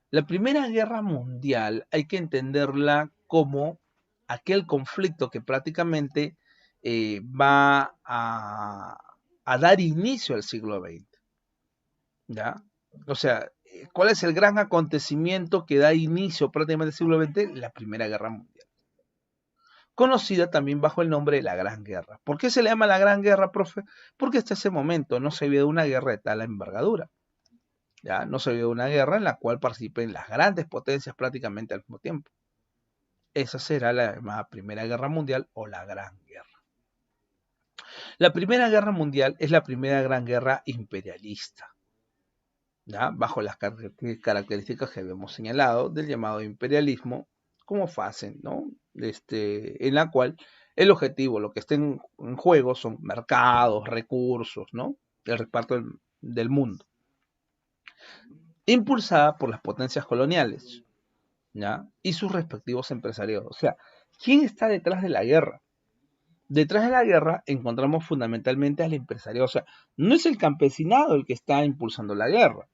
La Primera Guerra Mundial hay que entenderla como aquel conflicto que prácticamente va a dar inicio al siglo XX. ¿Ya? O sea, ¿cuál es el gran acontecimiento que da inicio prácticamente al siglo XX? La Primera Guerra Mundial. Conocida también bajo el nombre de la Gran Guerra. ¿Por qué se le llama la Gran Guerra, profe? Porque hasta ese momento no se había dado una guerra de tal envergadura. Ya no se vio una guerra en la cual participen las grandes potencias prácticamente al mismo tiempo. Esa será la llamada Primera Guerra Mundial o la Gran Guerra. La Primera Guerra Mundial es la primera gran guerra imperialista, ¿ya? Bajo las características que habíamos señalado del llamado imperialismo como fase, ¿no? En la cual el objetivo, lo que está en juego son mercados, recursos, ¿no? El reparto del mundo. Impulsada por las potencias coloniales, ¿ya? Y sus respectivos empresarios. O sea, ¿quién está detrás de la guerra? Detrás de la guerra encontramos fundamentalmente al empresariado. O sea, no es el campesinado el que está impulsando la guerra.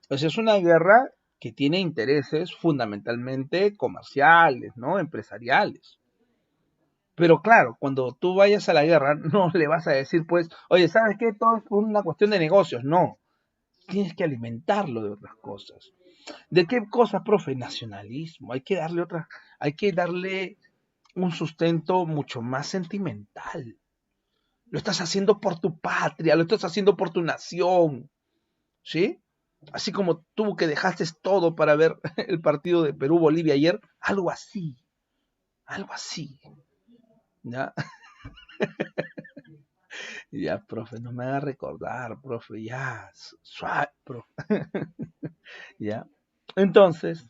O sea, es una guerra que tiene intereses fundamentalmente comerciales, ¿no? Empresariales. Pero claro, cuando tú vayas a la guerra, no le vas a decir, pues, oye, ¿sabes qué? Todo es por una cuestión de negocios. No, tienes que alimentarlo de otras cosas. ¿De qué cosas, profe? Nacionalismo. Hay que darle un sustento mucho más sentimental. Lo estás haciendo por tu patria, lo estás haciendo por tu nación, ¿sí? Así como tú que dejaste todo para ver el partido de Perú-Bolivia ayer, algo así, ¿ya? Ya, profe, no me haga recordar, profe, ya, suave, profe, ¿ya? Entonces,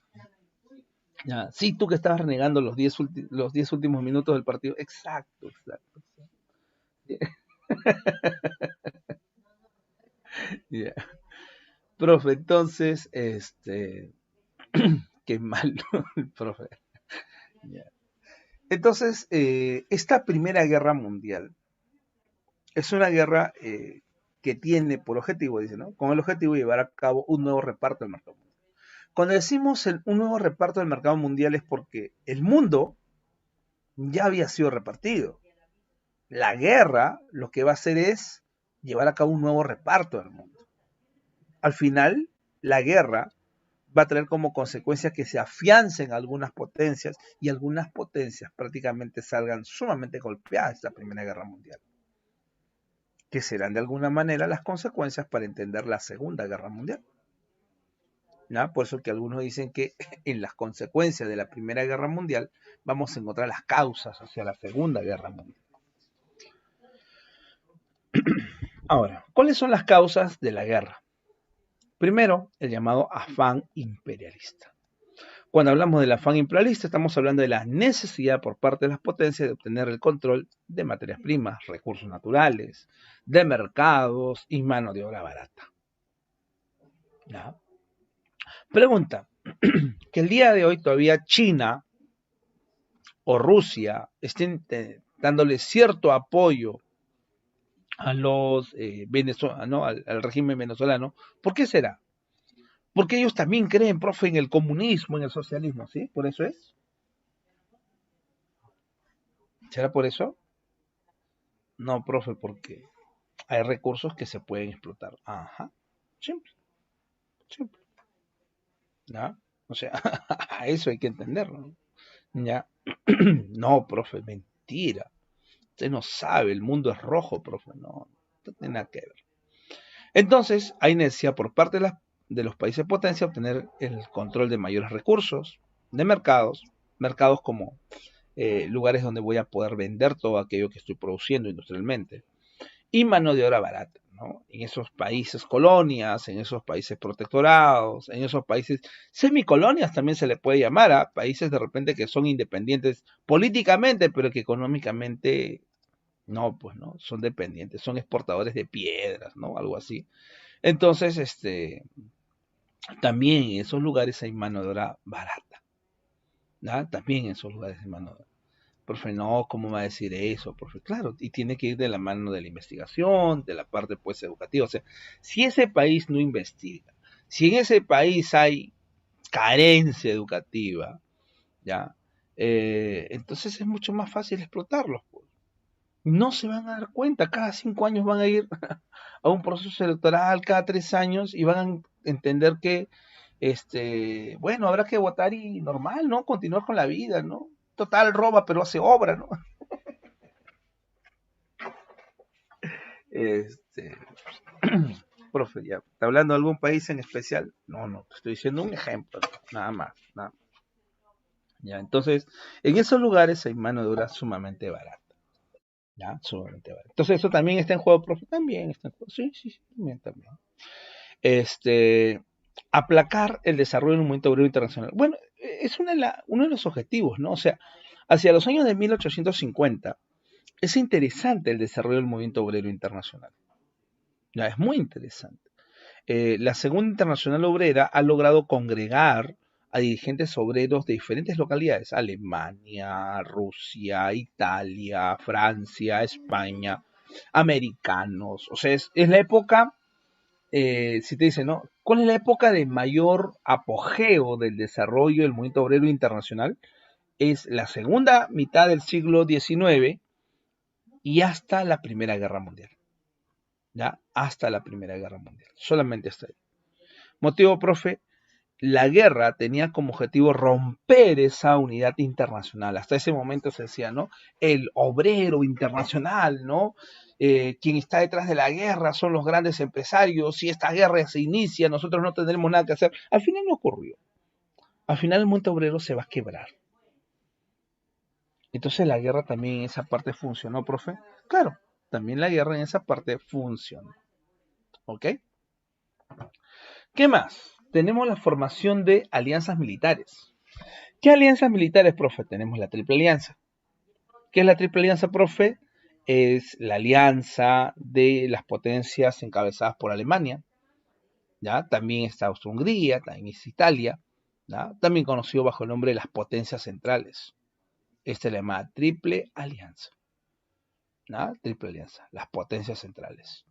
ya, sí, tú que estabas renegando los 10 últimos minutos del partido, exacto. Ya. Profe, entonces, qué malo el profe. Ya. Entonces, esta Primera Guerra Mundial es una guerra que tiene por objetivo, dice, ¿no? Con el objetivo de llevar a cabo un nuevo reparto del mercado mundial. Cuando decimos un nuevo reparto del mercado mundial es porque el mundo ya había sido repartido. La guerra lo que va a hacer es llevar a cabo un nuevo reparto del mundo. Al final, la guerra va a traer como consecuencia que se afiancen algunas potencias y algunas potencias prácticamente salgan sumamente golpeadas de esta Primera Guerra Mundial, que serán de alguna manera las consecuencias para entender la Segunda Guerra Mundial. ¿No? Por eso que algunos dicen que en las consecuencias de la Primera Guerra Mundial vamos a encontrar las causas hacia la Segunda Guerra Mundial. Ahora, ¿cuáles son las causas de la guerra? Primero, el llamado afán imperialista. Cuando hablamos del afán imperialista, estamos hablando de la necesidad por parte de las potencias de obtener el control de materias primas, recursos naturales, de mercados y mano de obra barata. ¿No? Pregunta, que el día de hoy todavía China o Rusia estén dándole cierto apoyo a los venezolanos, ¿no? al régimen venezolano. ¿Por qué será? Porque ellos también creen, profe, en el comunismo, en el socialismo, ¿sí? ¿Por eso es? ¿Será por eso? No, profe, porque hay recursos que se pueden explotar. Ajá. Simple. ¿Ya? O sea, a eso hay que entenderlo. ¿Ya? No, profe, mentira. Usted no sabe, el mundo es rojo, profe. No tiene nada que ver. Entonces, hay necesidad por parte de los países potencia obtener el control de mayores recursos, de mercados como lugares donde voy a poder vender todo aquello que estoy produciendo industrialmente, y mano de obra barata, ¿no? En esos países colonias, en esos países protectorados, en esos países semicolonias también se le puede llamar a países de repente que son independientes políticamente, pero que económicamente no, pues no, son dependientes, son exportadores de piedras, ¿no? Algo así. Entonces, también en esos lugares hay mano de obra barata, ¿no? También en esos lugares hay mano de obra. Profe, no, ¿cómo va a decir eso? Profe, claro, y tiene que ir de la mano de la investigación, de la parte pues educativa. O sea, si ese país no investiga, si en ese país hay carencia educativa, ¿ya? Entonces es mucho más fácil explotarlos. Pues. No se van a dar cuenta, cada 5 años van a ir a un proceso electoral, cada 3 años, y van a entender que, bueno, habrá que votar y normal, ¿no? Continuar con la vida, ¿no? Total, roba, pero hace obra, ¿no? profe, ya. ¿Está hablando de algún país en especial? No, no, te estoy diciendo un ejemplo, nada más, nada más. Ya, entonces, en esos lugares hay mano de obra sumamente barata. Ya, sumamente barata. Entonces, eso también está en juego, profe. También está en juego. Sí, sí, sí, también. Aplacar el desarrollo del movimiento obrero internacional. Bueno, es uno de los objetivos, ¿no? O sea, hacia los años de 1850 es interesante el desarrollo del movimiento obrero internacional. Ya, es muy interesante. La Segunda Internacional Obrera ha logrado congregar a dirigentes obreros de diferentes localidades: Alemania, Rusia, Italia, Francia, España, americanos. O sea, es la época, si te dicen, ¿no? ¿Cuál es la época de mayor apogeo del desarrollo del movimiento obrero internacional? Es la segunda mitad del siglo XIX y hasta la Primera Guerra Mundial. ¿Ya? Hasta la Primera Guerra Mundial. Solamente hasta ahí. Motivo, profe, la guerra tenía como objetivo romper esa unidad internacional. Hasta ese momento se decía, ¿no? El obrero internacional, ¿no? Quien está detrás de la guerra son los grandes empresarios. Si esta guerra se inicia, nosotros no tendremos nada que hacer. Al final no ocurrió. Al final el movimiento obrero se va a quebrar. Entonces la guerra también en esa parte funcionó, profe. Claro, también la guerra en esa parte funcionó. ¿Ok? ¿Qué más? Tenemos la formación de alianzas militares. ¿Qué alianzas militares, profe? Tenemos la Triple Alianza. ¿Qué es la Triple Alianza, profe? Es la alianza de las potencias encabezadas por Alemania. ¿Ya? También está Austria-Hungría, también es Italia. ¿Ya? También conocido bajo el nombre de las potencias centrales. Esta es la llamada Triple Alianza. ¿Ya? Triple Alianza, las potencias centrales.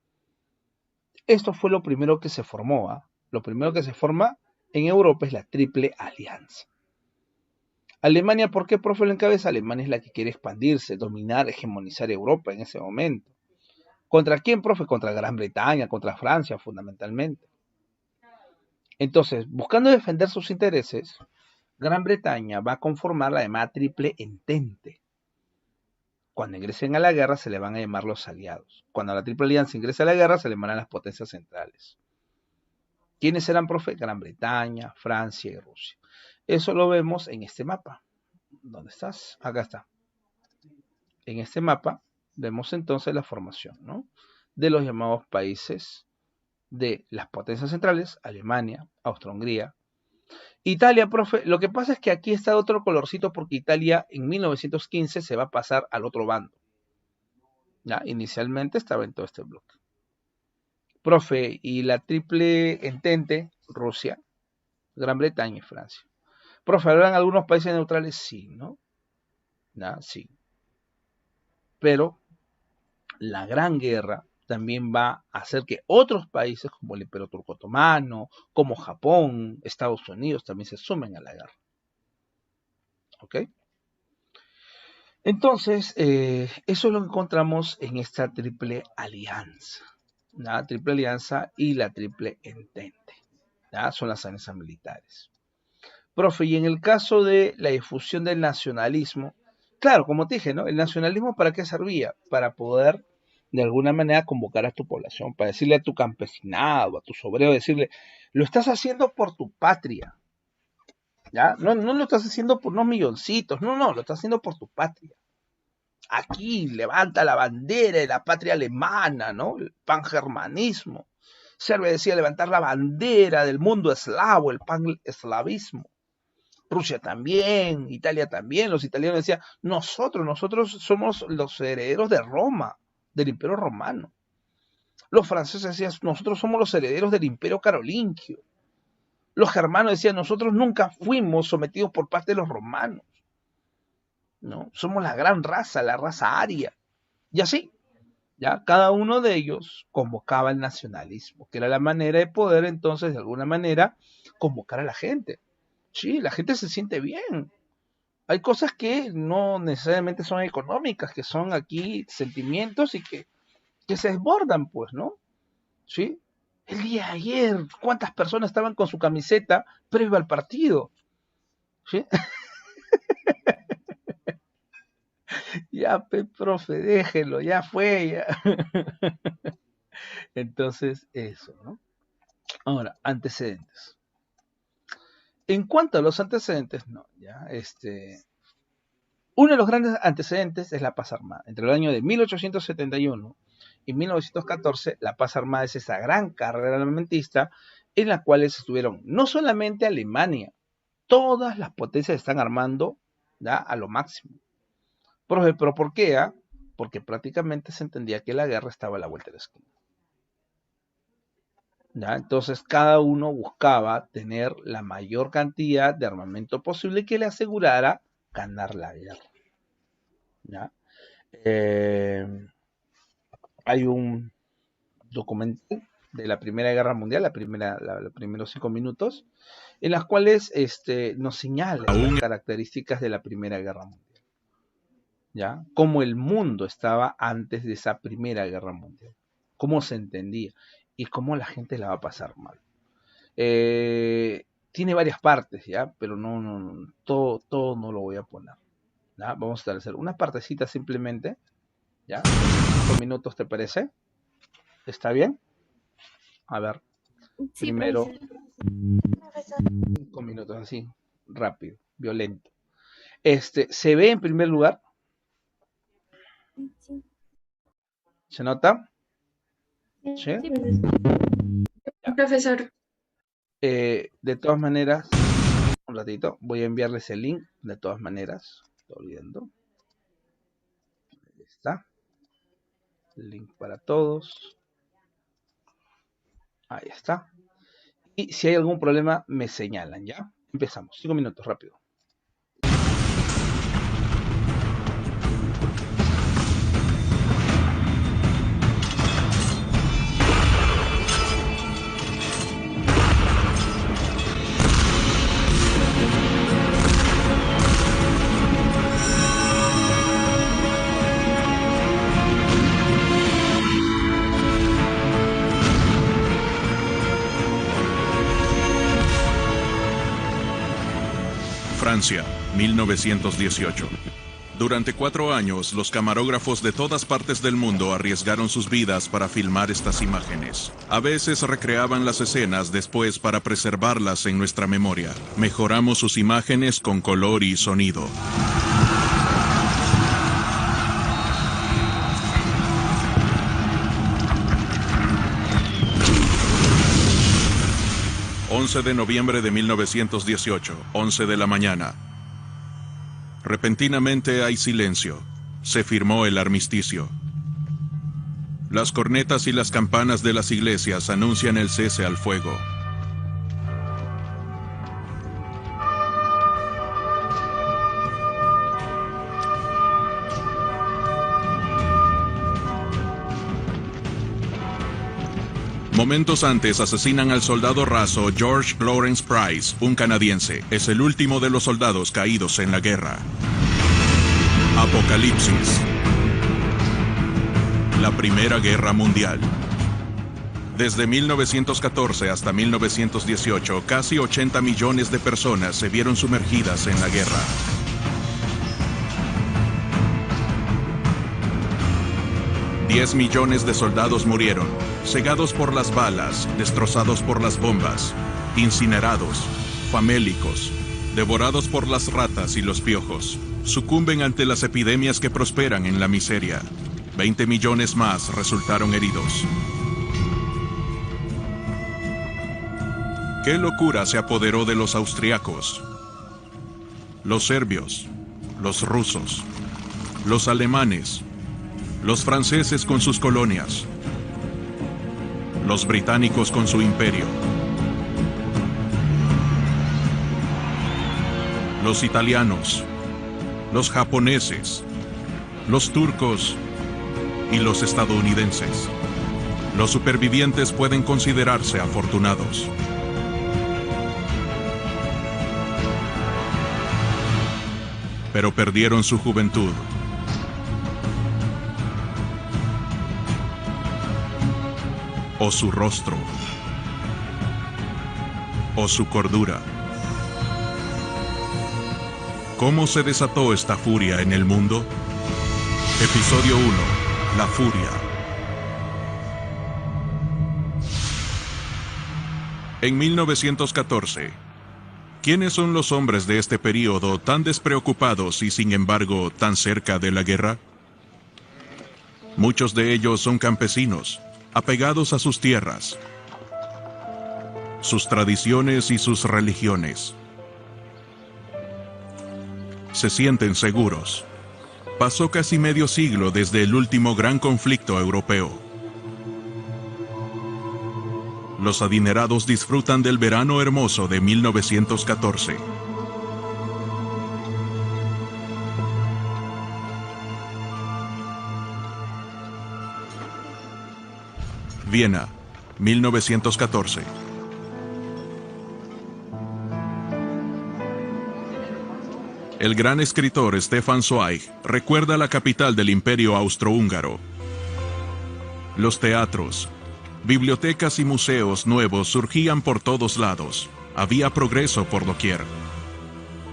Esto fue lo primero que se formó. ¿Eh? Lo primero que se forma en Europa es la Triple Alianza. Alemania, ¿por qué, profe, lo encabeza? Alemania es la que quiere expandirse, dominar, hegemonizar Europa en ese momento. ¿Contra quién, profe? Contra Gran Bretaña, contra Francia, fundamentalmente. Entonces, buscando defender sus intereses, Gran Bretaña va a conformar la llamada Triple Entente. Cuando ingresen a la guerra se le van a llamar los aliados. Cuando la Triple Alianza ingrese a la guerra se le llamarán las potencias centrales. ¿Quiénes serán, profe? Gran Bretaña, Francia y Rusia. Eso lo vemos en este mapa. ¿Dónde estás? Acá está. En este mapa vemos entonces la formación, ¿no? De los llamados países de las potencias centrales: Alemania, Austria-Hungría. Italia, profe, lo que pasa es que aquí está otro colorcito porque Italia en 1915 se va a pasar al otro bando. ¿Ya? Inicialmente estaba en todo este bloque. Profe, y la Triple Entente: Rusia, Gran Bretaña y Francia. Profe, ¿habrán algunos países neutrales? Sí, ¿no? ¿Ya? Sí. Pero la Gran Guerra también va a hacer que otros países como el Imperio Turco Otomano, como Japón, Estados Unidos también se sumen a la guerra. ¿Ok? Entonces, eso lo encontramos en esta Triple Alianza. La Triple Alianza y la Triple Entente. ¿Ya? Son las alianzas militares. Profe, y en el caso de la difusión del nacionalismo, claro, como te dije, ¿no? ¿El nacionalismo para qué servía? Para poder de alguna manera convocar a tu población, para decirle a tu campesinado, a tu obrero, decirle, lo estás haciendo por tu patria. ¿Ya? No lo estás haciendo por unos milloncitos, no, lo estás haciendo por tu patria. Aquí levanta la bandera de la patria alemana, ¿no? El pangermanismo. Serve, decía, levantar la bandera del mundo eslavo, el pan-eslavismo. Rusia también, Italia también. Los italianos decían, nosotros somos los herederos de Roma, del Imperio Romano. Los franceses decían, nosotros somos los herederos del Imperio Carolingio. Los germanos decían, nosotros nunca fuimos sometidos por parte de los romanos. ¿No? Somos la gran raza, la raza aria. Y así, ya cada uno de ellos convocaba el nacionalismo, que era la manera de poder entonces de alguna manera convocar a la gente. Sí, la gente se siente bien. Hay cosas que no necesariamente son económicas, que son aquí sentimientos y que se desbordan, pues, ¿no? ¿Sí? El día de ayer, ¿cuántas personas estaban con su camiseta previo al partido? ¿Sí? Ya, profe, déjelo, ya fue, ya. Entonces, eso, ¿no? Ahora, antecedentes. En cuanto a los antecedentes, no, ya, uno de los grandes antecedentes es la paz armada. Entre el año de 1871 y 1914, la paz armada es esa gran carrera armamentista en la cual estuvieron no solamente Alemania, todas las potencias están armando, ¿ya?, a lo máximo. Profe, ¿pero por qué? Porque prácticamente se entendía que la guerra estaba a la vuelta de la esquina. ¿Ya? Entonces cada uno buscaba tener la mayor cantidad de armamento posible que le asegurara ganar la guerra. ¿Ya? Hay un documental de la Primera Guerra Mundial, los primeros 5 minutos, en las cuales nos señala las características de la Primera Guerra Mundial. ¿Ya? Cómo el mundo estaba antes de esa Primera Guerra Mundial. Cómo se entendía y cómo la gente la va a pasar mal. Tiene varias partes, ¿ya? Pero no todo no lo voy a poner. ¿Ya? Vamos a establecer una partecita simplemente, ¿ya? 5 minutos, ¿te parece? ¿Está bien? A ver, Sí, primero Profesor. 5 minutos, así, rápido, violento. ¿Se ve en primer lugar? Sí. ¿Se nota? Sí, ¿Sí? Profesor. De todas maneras, un ratito, voy a enviarles el link, de todas maneras, estoy olvidando. Ahí está. El link para todos. Ahí está. Y si hay algún problema, me señalan, ¿ya? Empezamos. 5 minutos, rápido. Francia, 1918. Durante 4 años, los camarógrafos de todas partes del mundo arriesgaron sus vidas para filmar estas imágenes. A veces recreaban las escenas después para preservarlas en nuestra memoria. Mejoramos sus imágenes con color y sonido. ...11 de noviembre de 1918, 11 de la mañana. Repentinamente hay silencio. Se firmó el armisticio. Las cornetas y las campanas de las iglesias anuncian el cese al fuego. Momentos antes asesinan al soldado raso George Lawrence Price, un canadiense. Es el último de los soldados caídos en la guerra. Apocalipsis. La Primera Guerra Mundial. Desde 1914 hasta 1918, casi 80 millones de personas se vieron sumergidas en la guerra. $10 millones de soldados murieron, cegados por las balas, destrozados por las bombas, incinerados, famélicos, devorados por las ratas y los piojos. Sucumben ante las epidemias que prosperan en la miseria. 20 millones más resultaron heridos. ¿Qué locura se apoderó de los austriacos, los serbios, los rusos, los alemanes, los franceses con sus colonias, los británicos con su imperio, los italianos, los japoneses, los turcos y los estadounidenses? Los supervivientes pueden considerarse afortunados. Pero perdieron su juventud. O su rostro, o su cordura. ¿Cómo se desató esta furia en el mundo? Episodio 1. La furia. En 1914, ¿quiénes son los hombres de este periodo tan despreocupados y sin embargo tan cerca de la guerra? Muchos de ellos son campesinos, apegados a sus tierras, sus tradiciones y sus religiones. Se sienten seguros. Pasó casi medio siglo desde el último gran conflicto europeo. Los adinerados disfrutan del verano hermoso de 1914. Viena, 1914. El gran escritor Stefan Zweig recuerda la capital del Imperio Austrohúngaro. Los teatros, bibliotecas y museos nuevos surgían por todos lados. Había progreso por doquier.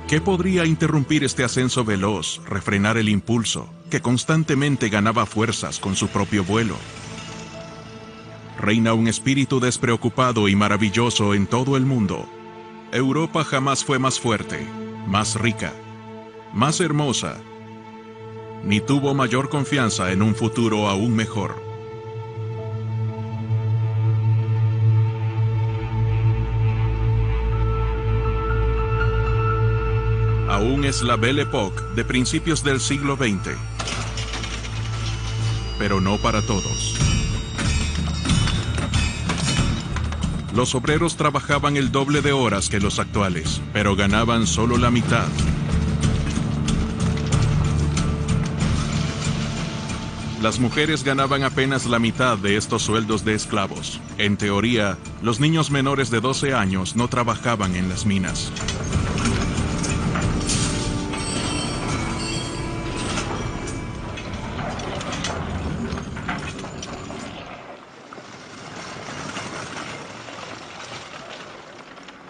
¿Qué podría interrumpir este ascenso veloz, refrenar el impulso, que constantemente ganaba fuerzas con su propio vuelo? Reina un espíritu despreocupado y maravilloso en todo el mundo. Europa jamás fue más fuerte, más rica, más hermosa, ni tuvo mayor confianza en un futuro aún mejor. Aún es la Belle Époque de principios del siglo XX, pero no para todos. Los obreros trabajaban el doble de horas que los actuales, pero ganaban solo la mitad. Las mujeres ganaban apenas la mitad de estos sueldos de esclavos. En teoría, los niños menores de 12 años no trabajaban en las minas.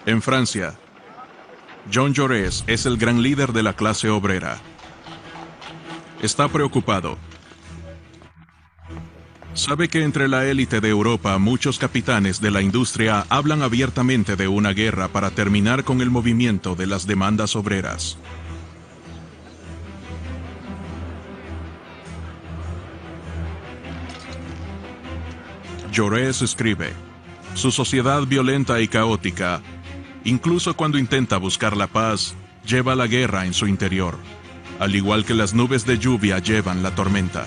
En Francia, Jean Jaurès es el gran líder de la clase obrera. Está preocupado. Sabe que entre la élite de Europa muchos capitanes de la industria hablan abiertamente de una guerra para terminar con el movimiento de las demandas obreras. Jaurès escribe: su sociedad violenta y caótica, incluso cuando intenta buscar la paz, lleva la guerra en su interior, al igual que las nubes de lluvia llevan la tormenta.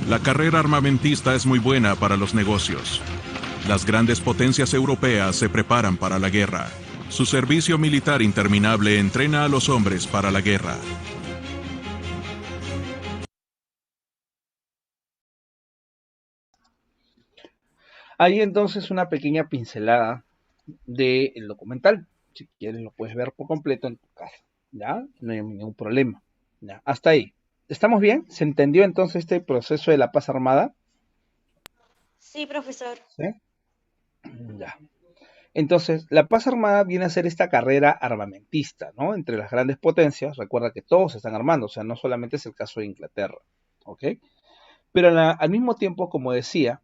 La carrera armamentista es muy buena para los negocios. Las grandes potencias europeas se preparan para la guerra. Su servicio militar interminable entrena a los hombres para la guerra. Hay entonces una pequeña pincelada del documental. Si quieres lo puedes ver por completo en tu casa. ¿Ya? No hay ningún problema. ¿Ya? Hasta ahí. ¿Estamos bien? ¿Se entendió entonces este proceso de la paz armada? Sí, profesor. ¿Sí? Ya. Entonces, la paz armada viene a ser esta carrera armamentista, ¿no? Entre las grandes potencias. Recuerda que todos se están armando, o sea, no solamente es el caso de Inglaterra, ¿ok? Pero al mismo tiempo, como decía,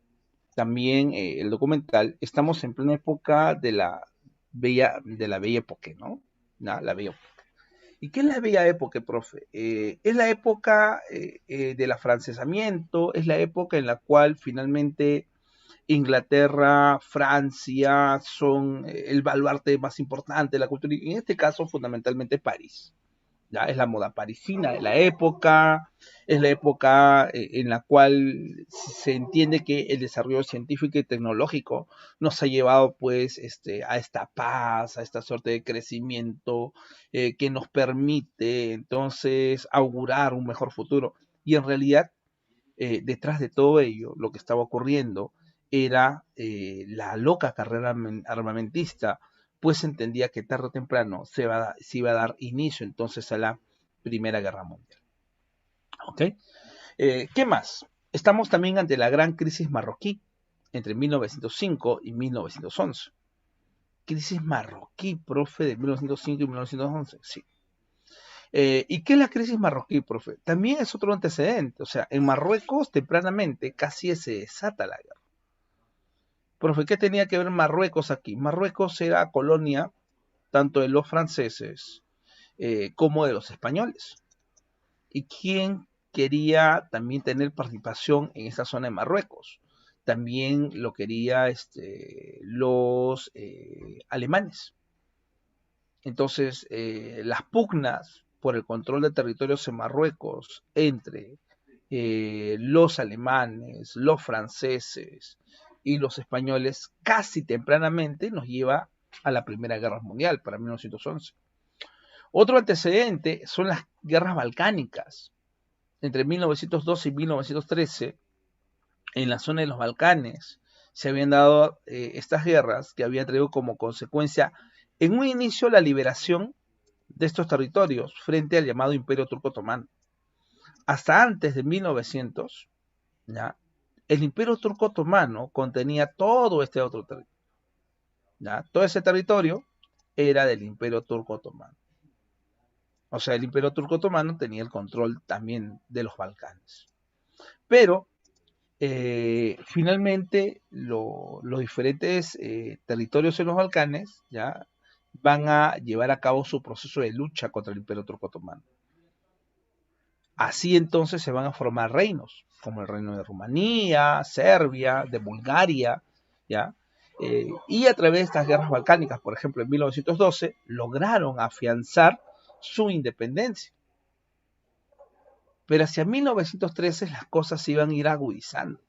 también el documental, estamos en plena época de la bella época, ¿no? La bella época. ¿Y qué es la bella época, profe? Es la época del afrancesamiento, es la época en la cual finalmente Inglaterra, Francia son el baluarte más importante de la cultura, y en este caso fundamentalmente París. ¿Ya? Es la moda parisina de la época, es la época en la cual se entiende que el desarrollo científico y tecnológico nos ha llevado pues a esta paz, a esta suerte de crecimiento que nos permite entonces augurar un mejor futuro. Y en realidad, detrás de todo ello, lo que estaba ocurriendo era la loca carrera armamentista, pues entendía que tarde o temprano se iba a dar inicio entonces a la Primera Guerra Mundial. ¿Ok? ¿Qué más? Estamos también ante la gran crisis marroquí entre 1905 y 1911. Crisis marroquí, profe, de 1905 y 1911, sí. ¿Y qué es la crisis marroquí, profe? También es otro antecedente, o sea, en Marruecos tempranamente casi se desata la guerra. Profe, ¿qué tenía que ver Marruecos aquí? Marruecos era colonia tanto de los franceses como de los españoles. ¿Y quién quería también tener participación en esta zona de Marruecos? También lo quería los alemanes. Entonces, las pugnas por el control de territorios en Marruecos entre los alemanes, los franceses y los españoles casi tempranamente nos lleva a la Primera Guerra Mundial para 1911. Otro antecedente son las guerras balcánicas. Entre 1912 y 1913, en la zona de los Balcanes, se habían dado estas guerras que habían traído como consecuencia, en un inicio, la liberación de estos territorios frente al llamado Imperio Turco Otomano. Hasta antes de 1900, ¿ya?, el Imperio Turco Otomano contenía todo este otro territorio. ¿Ya? Todo ese territorio era del Imperio Turco Otomano. O sea, el Imperio Turco Otomano tenía el control también de los Balcanes. Pero, finalmente, los diferentes territorios en los Balcanes, ¿ya?, van a llevar a cabo su proceso de lucha contra el Imperio Turco Otomano. Así entonces se van a formar reinos, como el reino de Rumanía, Serbia, de Bulgaria, ¿ya? Y a través de estas guerras balcánicas, por ejemplo, en 1912, lograron afianzar su independencia. Pero hacia 1913 las cosas se iban a ir agudizando.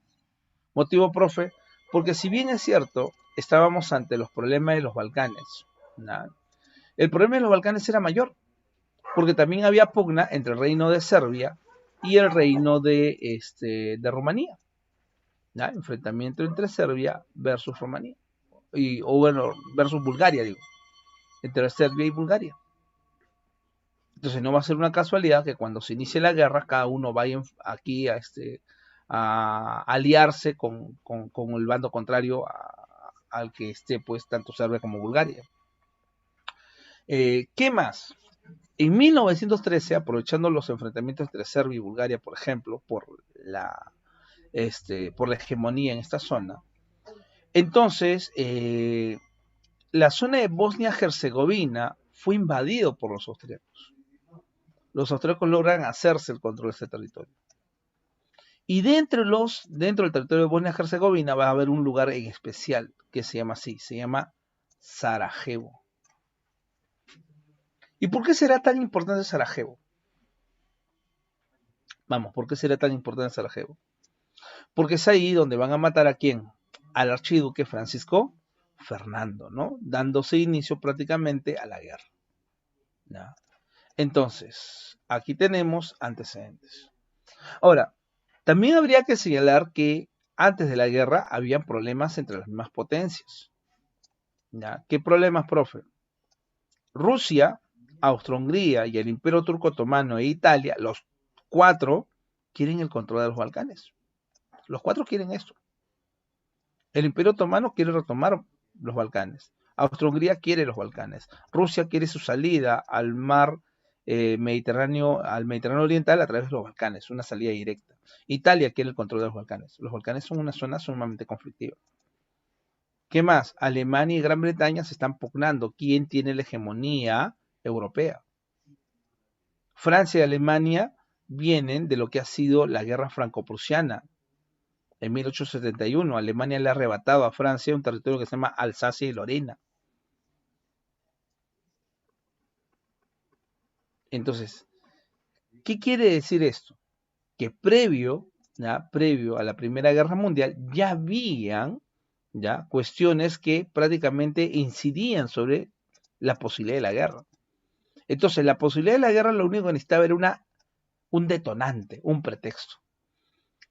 Motivo, profe, porque si bien es cierto, estábamos ante los problemas de los Balcanes, ¿no?, el problema de los Balcanes era mayor, porque también había pugna entre el reino de Serbia y el reino de Rumanía. ¿Ya? Enfrentamiento entre Serbia versus Rumanía. Versus Bulgaria, digo. Entre Serbia y Bulgaria. Entonces no va a ser una casualidad que cuando se inicie la guerra, cada uno vaya aquí a aliarse con el bando contrario al que esté, pues, tanto Serbia como Bulgaria. ¿Qué más? En 1913, aprovechando los enfrentamientos entre Serbia y Bulgaria, por ejemplo, por la hegemonía en esta zona, entonces la zona de Bosnia-Herzegovina fue invadido por los austríacos. Los austríacos logran hacerse el control de este territorio. Y dentro del territorio de Bosnia-Herzegovina va a haber un lugar en especial que se llama así, se llama Sarajevo. ¿Y por qué será tan importante Sarajevo? Vamos, ¿por qué será tan importante Sarajevo? Porque es ahí donde van a matar ¿a quién? Al archiduque Francisco Fernando, ¿no? Dándose inicio prácticamente a la guerra. ¿Ya? Entonces, aquí tenemos antecedentes. Ahora, también habría que señalar que antes de la guerra habían problemas entre las mismas potencias. ¿Ya? ¿Qué problemas, profe? Rusia, Austria-Hungría y el Imperio Turco Otomano e Italia, los cuatro quieren el control de los Balcanes. Los cuatro quieren esto. El Imperio Otomano quiere retomar los Balcanes. Austria-Hungría quiere los Balcanes. Rusia quiere su salida al mar Mediterráneo Oriental a través de los Balcanes, una salida directa. Italia quiere el control de los Balcanes. Los Balcanes son una zona sumamente conflictiva. ¿Qué más? Alemania y Gran Bretaña se están pugnando quién tiene la hegemonía europea. Francia y Alemania vienen de lo que ha sido la guerra franco-prusiana. En 1871, Alemania le ha arrebatado a Francia un territorio que se llama Alsacia y Lorena. Entonces, ¿qué quiere decir esto? Que previo a la Primera Guerra Mundial ya habían cuestiones que prácticamente incidían sobre la posibilidad de la guerra. Entonces, la posibilidad de la guerra lo único que necesitaba era un detonante, un pretexto.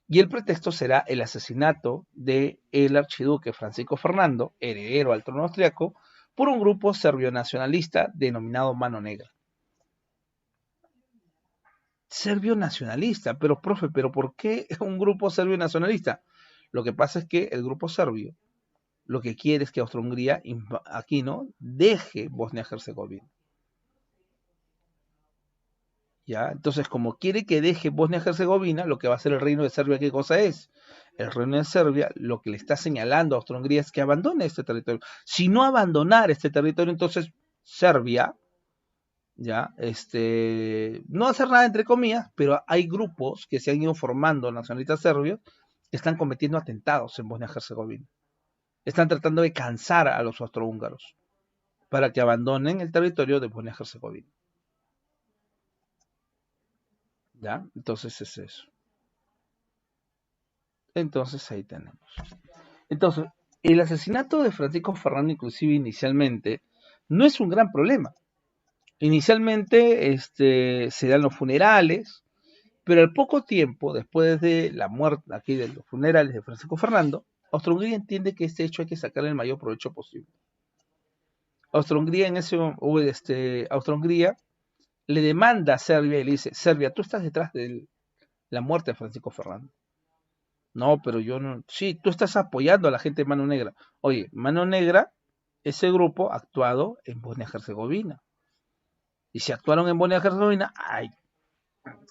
Y el pretexto será el asesinato del archiduque Francisco Fernando, heredero al trono austriaco, por un grupo serbio-nacionalista denominado Mano Negra. Serbio-nacionalista, pero profe, ¿pero por qué un grupo serbio-nacionalista? Lo que pasa es que el grupo serbio lo que quiere es que Austria-Hungría aquí no deje Bosnia-Herzegovina. ¿Ya? Entonces, como quiere que deje Bosnia-Herzegovina, lo que va a hacer el Reino de Serbia, ¿qué cosa es? El Reino de Serbia lo que le está señalando a Austria-Hungría es que abandone este territorio. Si no abandonar este territorio, entonces Serbia, ya, no hacer nada entre comillas, pero hay grupos que se han ido formando nacionalistas serbios que están cometiendo atentados en Bosnia-Herzegovina. Están tratando de cansar a los austrohúngaros para que abandonen el territorio de Bosnia-Herzegovina. ¿Ya? Entonces es eso. Entonces ahí tenemos. Entonces, el asesinato de Francisco Ferrando, inclusive inicialmente, no es un gran problema. Inicialmente se dan los funerales, pero al poco tiempo, después de la muerte aquí de los funerales de Francisco Fernando, Austria-Hungría entiende que este hecho hay que sacarle el mayor provecho posible. Austria-Hungría Austria-Hungría le demanda a Serbia y le dice: Serbia, tú estás detrás de la muerte de Francisco Fernando. No, pero yo no. Sí, tú estás apoyando a la gente de Mano Negra. Oye, Mano Negra, ese grupo ha actuado en Bosnia-Herzegovina. Y si actuaron en Bosnia-Herzegovina,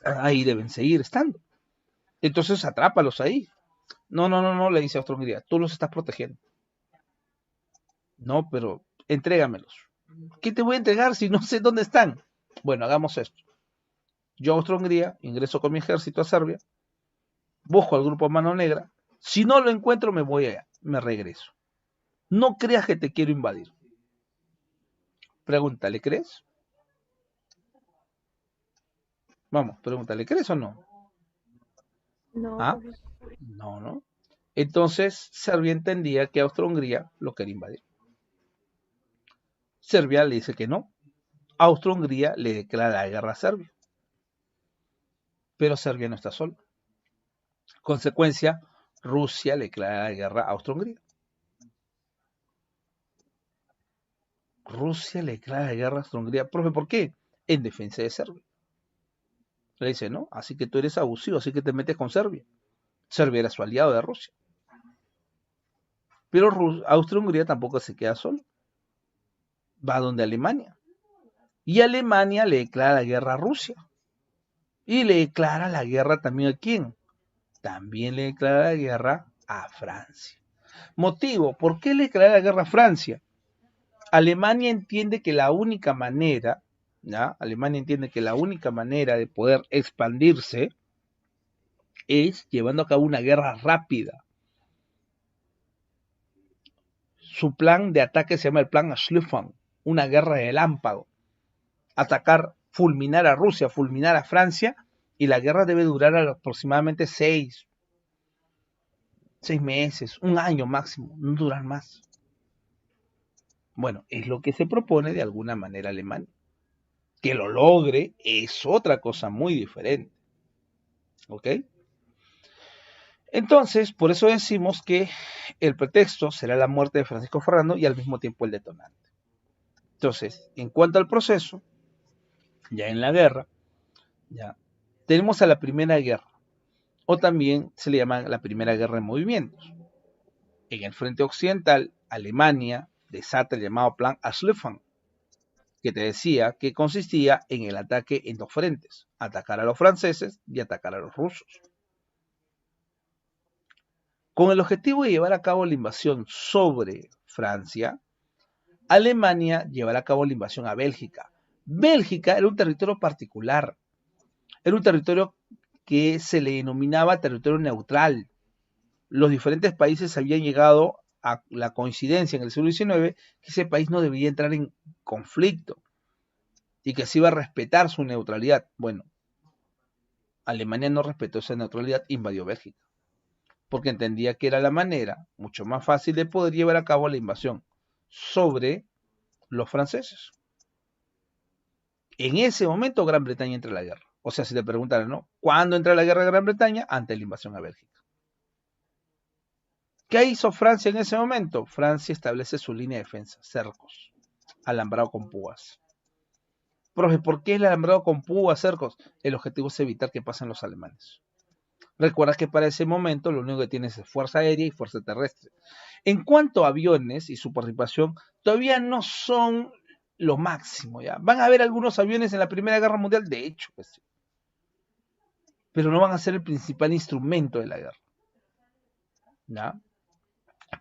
ahí deben seguir estando. Entonces atrápalos ahí. No, le dice Austria-Hungría, tú los estás protegiendo. No, pero entrégamelos. ¿Qué te voy a entregar si no sé dónde están? Bueno, hagamos esto. Yo, Austria-Hungría, ingreso con mi ejército a Serbia, busco al grupo Mano Negra. Si no lo encuentro, me regreso. No creas que te quiero invadir. Pregúntale, ¿crees? Vamos, pregúntale, ¿crees o no? No, ¿Ah? No. Entonces, Serbia entendía que Austria-Hungría lo quería invadir. Serbia le dice que no. Austria-Hungría le declara la guerra a Serbia. Pero Serbia no está sola. Consecuencia, Rusia le declara la guerra a Austria-Hungría. Rusia le declara la guerra a Austria-Hungría. Profe, ¿por qué? En defensa de Serbia. Le dice, no, así que tú eres abusivo, así que te metes con Serbia. Serbia era su aliado de Rusia. Pero Austria-Hungría tampoco se queda solo. Va donde Alemania. Y Alemania le declara la guerra a Rusia. Y le declara la guerra también ¿a quién? También le declara la guerra a Francia. Motivo, ¿por qué le declara la guerra a Francia? Alemania entiende que la única manera, ¿ya? Alemania entiende que la única manera de poder expandirse es llevando a cabo una guerra rápida. Su plan de ataque se llama el plan Schlieffen, una guerra de relámpago. Atacar, fulminar a Rusia, fulminar a Francia, y la guerra debe durar aproximadamente 6 meses, un año máximo, no durar más. Bueno, es lo que se propone de alguna manera Alemania. Que lo logre es otra cosa muy diferente. ¿Ok? Entonces, por eso decimos que el pretexto será la muerte de Francisco Fernando y al mismo tiempo el detonante. Entonces, en cuanto al proceso, ya en la guerra, ya tenemos a la Primera Guerra, o también se le llama la Primera Guerra de Movimientos. En el frente occidental, Alemania desata el llamado plan Schlieffen, que te decía que consistía en el ataque en dos frentes, atacar a los franceses y atacar a los rusos. Con el objetivo de llevar a cabo la invasión sobre Francia, Alemania llevará a cabo la invasión a Bélgica. Bélgica era un territorio particular, era un territorio que se le denominaba territorio neutral. Los diferentes países habían llegado a la coincidencia en el siglo XIX que ese país no debía entrar en conflicto y que se iba a respetar su neutralidad. Bueno, Alemania no respetó esa neutralidad, invadió Bélgica, porque entendía que era la manera mucho más fácil de poder llevar a cabo la invasión sobre los franceses. En ese momento Gran Bretaña entra a la guerra. O sea, si te preguntaran, ¿no? ¿Cuándo entra la guerra de Gran Bretaña? Ante la invasión a Bélgica. ¿Qué hizo Francia en ese momento? Francia establece su línea de defensa, cercos, alambrado con púas. Profe, ¿por qué el alambrado con púas, cercos? El objetivo es evitar que pasen los alemanes. Recuerda que para ese momento lo único que tienes es fuerza aérea y fuerza terrestre. En cuanto a aviones y su participación, todavía no son lo máximo, ¿ya? Van a haber algunos aviones en la Primera Guerra Mundial, de hecho, pues sí. Pero no van a ser el principal instrumento de la guerra, ¿ya?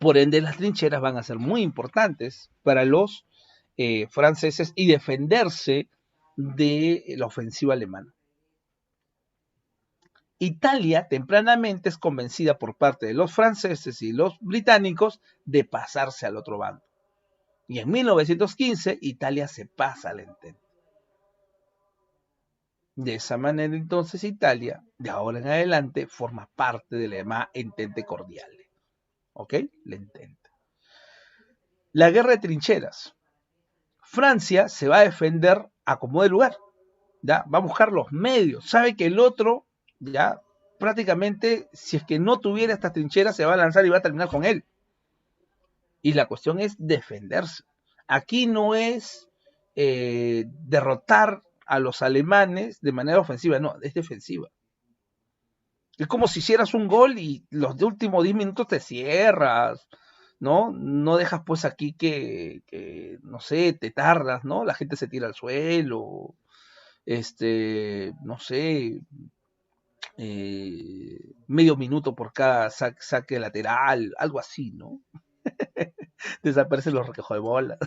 Por ende, las trincheras van a ser muy importantes para los franceses y defenderse de la ofensiva alemana. Italia tempranamente es convencida por parte de los franceses y los británicos de pasarse al otro bando. Y en 1915 Italia se pasa al Entente. De esa manera entonces Italia, de ahora en adelante, forma parte de la llamada Entente Cordiale. ¿Ok? La Entente. La guerra de trincheras. Francia se va a defender a como de lugar. ¿Ya? Va a buscar los medios. Sabe que el otro, ya prácticamente, si es que no tuviera estas trincheras, se va a lanzar y va a terminar con él. Y la cuestión es defenderse. Aquí no es derrotar a los alemanes de manera ofensiva, no, es defensiva. Es como si hicieras un gol y los de últimos 10 minutos te cierras, ¿no? No dejas pues aquí que no sé, te tardas, ¿no? La gente se tira al suelo, no sé, medio minuto por cada saque lateral, algo así, ¿no? Desaparecen los recojo de bolas.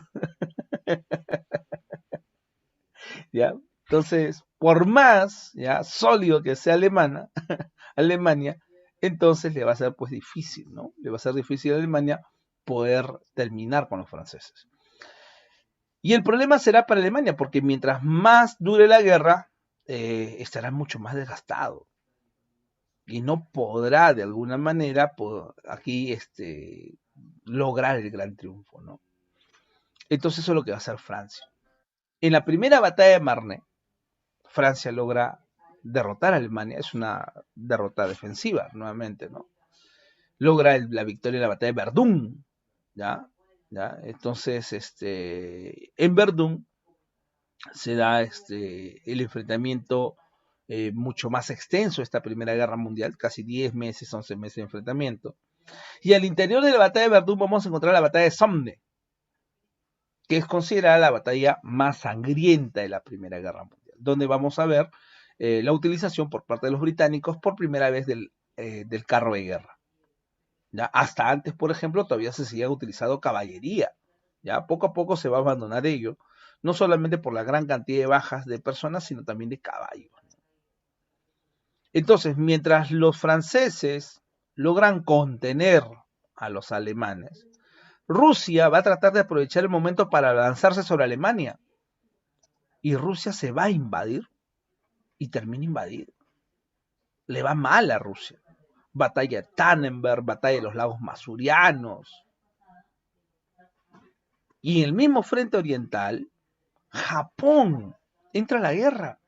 ¿Ya? Entonces, por más ya sólido que sea Alemania, entonces le va a ser pues difícil, ¿no? Le va a ser difícil a Alemania poder terminar con los franceses. Y el problema será para Alemania, porque mientras más dure la guerra, estará mucho más desgastado. Y no podrá de alguna manera aquí lograr el gran triunfo, ¿no? Entonces eso es lo que va a hacer Francia. En la primera batalla de Marne, Francia logra derrotar a Alemania, es una derrota defensiva nuevamente, ¿no? Logra la victoria en la batalla de Verdún, ¿ya? Entonces, en Verdún se da el enfrentamiento mucho más extenso, esta Primera Guerra Mundial, casi 10 meses, 11 meses de enfrentamiento. Y al interior de la batalla de Verdún vamos a encontrar la batalla de Somme, que es considerada la batalla más sangrienta de la Primera Guerra Mundial, donde vamos a ver la utilización por parte de los británicos por primera vez del carro de guerra. ¿Ya? Hasta antes, por ejemplo, todavía se seguía utilizando caballería. ¿Ya? Poco a poco se va a abandonar ello, no solamente por la gran cantidad de bajas de personas, sino también de caballos. Entonces, mientras los franceses logran contener a los alemanes, Rusia va a tratar de aprovechar el momento para lanzarse sobre Alemania. Y Rusia se va a invadir y termina invadido. Le va mal a Rusia. Batalla de Tannenberg, batalla de los lagos Masurianos. Y en el mismo frente oriental, Japón entra a la guerra.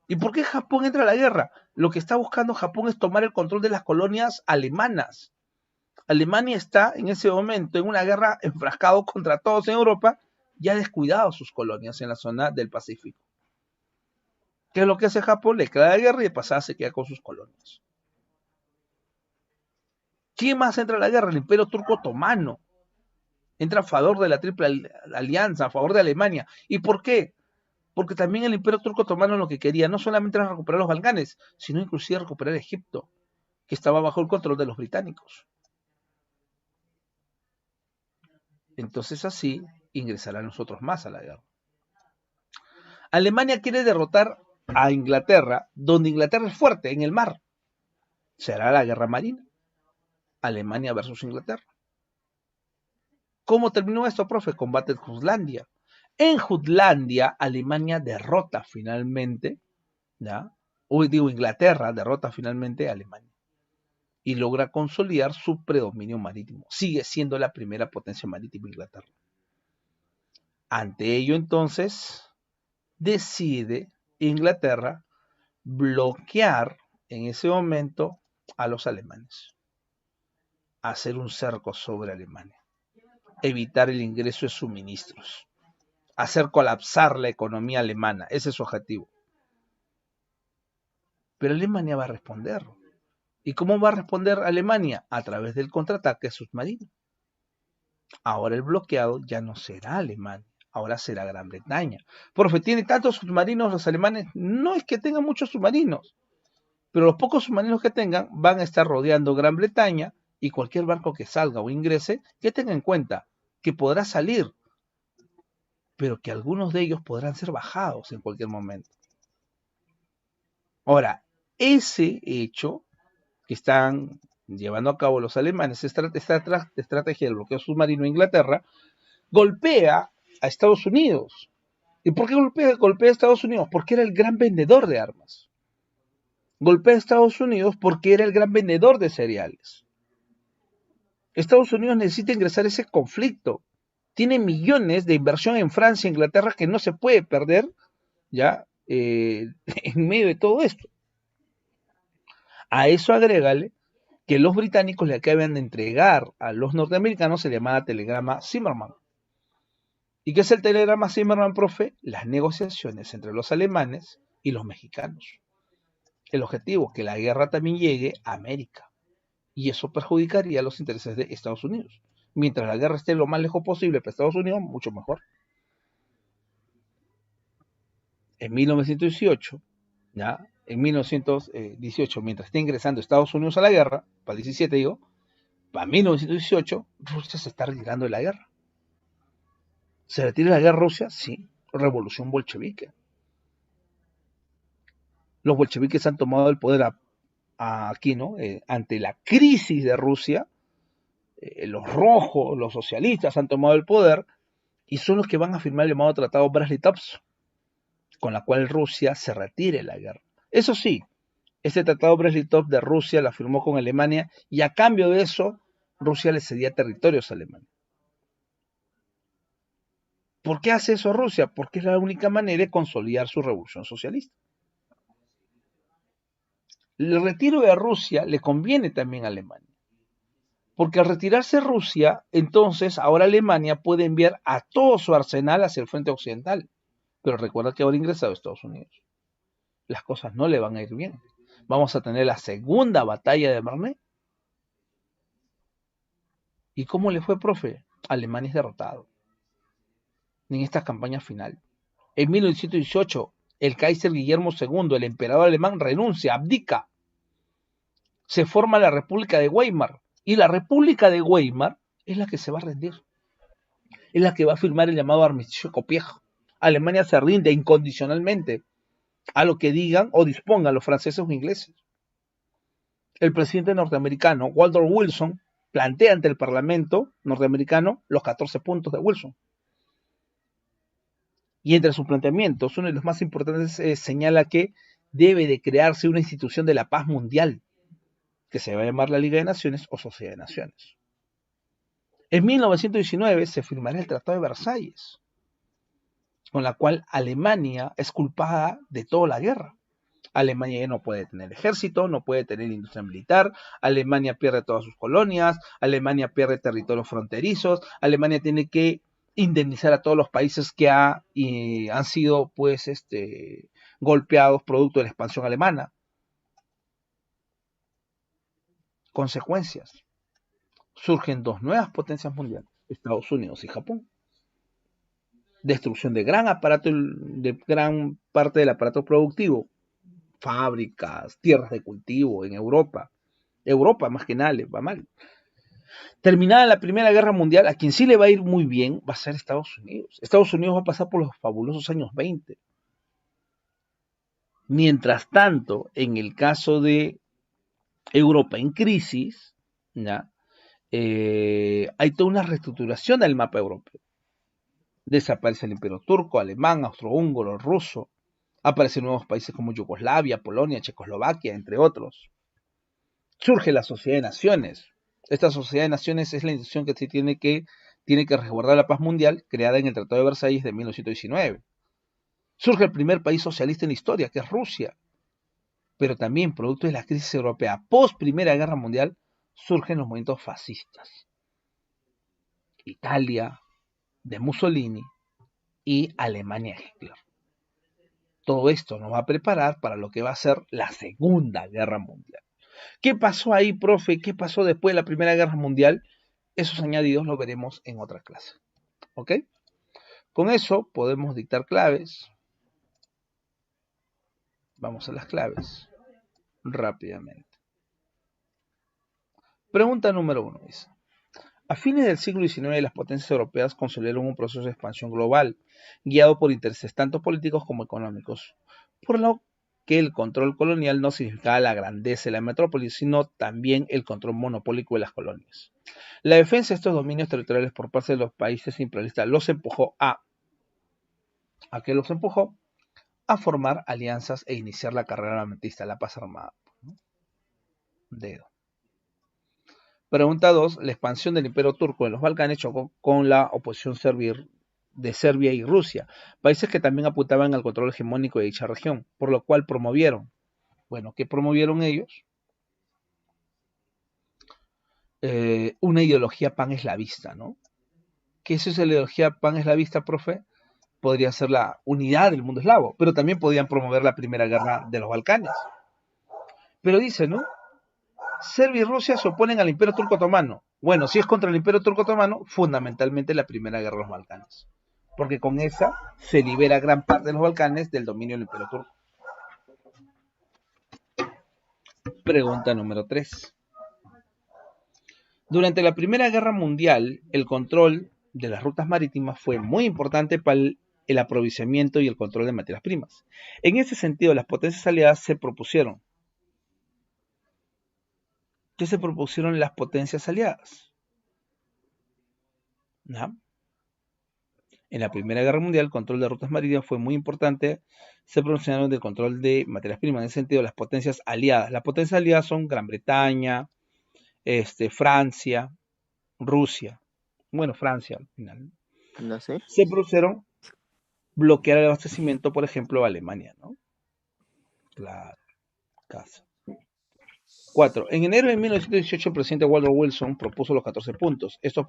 ¿Y por qué Japón entra a la guerra? Lo que está buscando Japón es tomar el control de las colonias alemanas. Alemania está en ese momento en una guerra enfrascado contra todos en Europa y ha descuidado sus colonias en la zona del Pacífico. ¿Qué es lo que hace Japón? Le declara la guerra y de pasada se queda con sus colonias. ¿Quién más entra a la guerra? El Imperio Turco Otomano. Entra a favor de la Triple Alianza, a favor de Alemania. ¿Y por qué? Porque también el Imperio Turco Otomano lo que quería no solamente era recuperar los Balcanes, sino inclusive recuperar Egipto, que estaba bajo el control de los británicos. Entonces así ingresarán los otros más a la guerra. Alemania quiere derrotar a Inglaterra, donde Inglaterra es fuerte, en el mar. Será la guerra marina. Alemania versus Inglaterra. ¿Cómo terminó esto, profe? Combate en Jutlandia. En Jutlandia, Alemania derrota finalmente, ¿ya? Inglaterra derrota finalmente a Alemania y logra consolidar su predominio marítimo. Sigue siendo la primera potencia marítima Inglaterra. Ante ello, entonces, decide Inglaterra bloquear en ese momento a los alemanes, hacer un cerco sobre Alemania, evitar el ingreso de suministros, hacer colapsar la economía alemana. Ese es su objetivo. Pero Alemania va a responder. ¿Y cómo va a responder Alemania? A través del contraataque submarino. Ahora el bloqueado ya no será Alemania. ahora será Gran Bretaña. Profe, ¿tiene tantos submarinos los alemanes? No es que tengan muchos submarinos, pero los pocos submarinos que tengan van a estar rodeando Gran Bretaña, y cualquier barco que salga o ingrese, que tenga en cuenta que podrá salir, pero que algunos de ellos podrán ser bajados en cualquier momento. Ahora, ese hecho que están llevando a cabo los alemanes, esta estrategia del bloqueo submarino de Inglaterra, golpea a Estados Unidos. ¿Y por qué golpea a Estados Unidos? Porque era el gran vendedor de armas. Golpea a Estados Unidos porque era el gran vendedor de cereales. Estados Unidos necesita ingresar a ese conflicto. Tiene millones de inversión en Francia e Inglaterra que no se puede perder, ¿ya? En medio de todo esto. A eso agrégale que los británicos le acaban de entregar a los norteamericanos el llamado telegrama Zimmermann. ¿Y qué es el telegrama Zimmermann, profe? Las negociaciones entre los alemanes y los mexicanos. El objetivo, que la guerra también llegue a América. Y eso perjudicaría los intereses de Estados Unidos. Mientras la guerra esté lo más lejos posible para Estados Unidos, mucho mejor. En 1918, ¿ya? En 1918, mientras esté ingresando Estados Unidos a la guerra, para el 17 digo, para 1918, Rusia se está retirando de la guerra. ¿Se retira de la guerra Rusia? Sí. Revolución bolchevique. Los bolcheviques han tomado el poder aquí, ¿no? Ante la crisis de Rusia, los rojos, los socialistas han tomado el poder y son los que van a firmar el llamado Tratado Brest-Litovsk, con la cual Rusia se retire de la guerra. Eso sí, este Tratado Brest-Litovsk de Rusia la firmó con Alemania y a cambio de eso, Rusia le cedía territorios a Alemania. ¿Por qué hace eso Rusia? Porque es la única manera de consolidar su revolución socialista. El retiro de Rusia le conviene también a Alemania. Porque al retirarse Rusia, entonces ahora Alemania puede enviar a todo su arsenal hacia el frente occidental. Pero recuerda que ahora ha ingresado Estados Unidos. Las cosas no le van a ir bien. Vamos a tener la segunda batalla de Marne. ¿Y cómo le fue, profe? Alemania es derrotado en esta campaña final. En 1918, el Kaiser Guillermo II, el emperador alemán, renuncia, abdica. Se forma la República de Weimar. Y la República de Weimar es la que se va a rendir. Es la que va a firmar el llamado armisticio de Copiapó. Alemania se rinde incondicionalmente a lo que digan o dispongan los franceses o ingleses. El presidente norteamericano, Woodrow Wilson, plantea ante el Parlamento norteamericano los 14 puntos de Wilson. Y entre sus planteamientos, uno de los más importantes señala que debe de crearse una institución de la paz mundial, que se va a llamar la Liga de Naciones o Sociedad de Naciones. En 1919 se firmará el Tratado de Versalles, con la cual Alemania es culpada de toda la guerra. Alemania ya no puede tener ejército, no puede tener industria militar, Alemania pierde todas sus colonias, Alemania pierde territorios fronterizos, Alemania tiene que indemnizar a todos los países que han sido pues golpeados producto de la expansión alemana. Consecuencias. Surgen dos nuevas potencias mundiales, Estados Unidos y Japón. Destrucción de gran parte del aparato productivo, fábricas, tierras de cultivo en Europa. Europa más que nada le va mal. Terminada la Primera Guerra Mundial, a quien sí le va a ir muy bien va a ser Estados Unidos. Estados Unidos va a pasar por los fabulosos años 20. Mientras tanto, en el caso de Europa en crisis, ¿ya? Hay toda una reestructuración del mapa europeo. Desaparece el imperio turco, alemán, austrohúngaro, ruso. Aparecen nuevos países como Yugoslavia, Polonia, Checoslovaquia, entre otros. Surge la Sociedad de Naciones. Esta Sociedad de Naciones es la institución que tiene que resguardar la paz mundial, creada en el Tratado de Versalles de 1919. Surge el primer país socialista en la historia, que es Rusia. Pero también, producto de la crisis europea post Primera Guerra Mundial, surgen los movimientos fascistas. Italia, de Mussolini, y Alemania de Hitler. Todo esto nos va a preparar para lo que va a ser la Segunda Guerra Mundial. ¿Qué pasó ahí, profe? ¿Qué pasó después de la Primera Guerra Mundial? Esos añadidos los veremos en otra clase. ¿Ok? Con eso podemos dictar claves. Vamos a las claves rápidamente. Pregunta número 1 dice: a fines del siglo XIX, las potencias europeas consolidaron un proceso de expansión global, guiado por intereses tanto políticos como económicos, por lo que el control colonial no significaba la grandeza de la metrópoli, sino también el control monopólico de las colonias. La defensa de estos dominios territoriales por parte de los países imperialistas los empujó ¿a qué los empujó? A formar alianzas e iniciar la carrera armamentista, la paz armada. Dedo. Pregunta 2. La expansión del Imperio Turco en los Balcanes chocó con la oposición de Serbia y Rusia, países que también apuntaban al control hegemónico de dicha región, por lo cual promovieron. Bueno, ¿qué promovieron ellos? Una ideología paneslavista, ¿no? ¿Qué es esa ideología paneslavista, profe? Podría ser la unidad del mundo eslavo, pero también podían promover la primera guerra de los Balcanes. Pero dice, ¿no? Serbia y Rusia se oponen al Imperio Turco Otomano. Bueno, si es contra el Imperio Turco Otomano, fundamentalmente la primera guerra de los Balcanes. Porque con esa se libera gran parte de los Balcanes del dominio del Imperio Turco. Pregunta número 3. Durante la Primera Guerra Mundial, el control de las rutas marítimas fue muy importante para el aprovisionamiento y el control de materias primas. En ese sentido, las potencias aliadas se propusieron. ¿Qué se propusieron las potencias aliadas? ¿No? En la Primera Guerra Mundial, el control de rutas marítimas fue muy importante. Se pronunciaron del control de materias primas. En ese sentido, las potencias aliadas. Las potencias aliadas son Gran Bretaña, Francia, Rusia. Bueno, Francia al final. No sé. Se propusieron bloquear el abastecimiento, por ejemplo, a Alemania, ¿no? Claro, caso. 4. En enero de 1918, el presidente Woodrow Wilson propuso los 14 puntos. Estos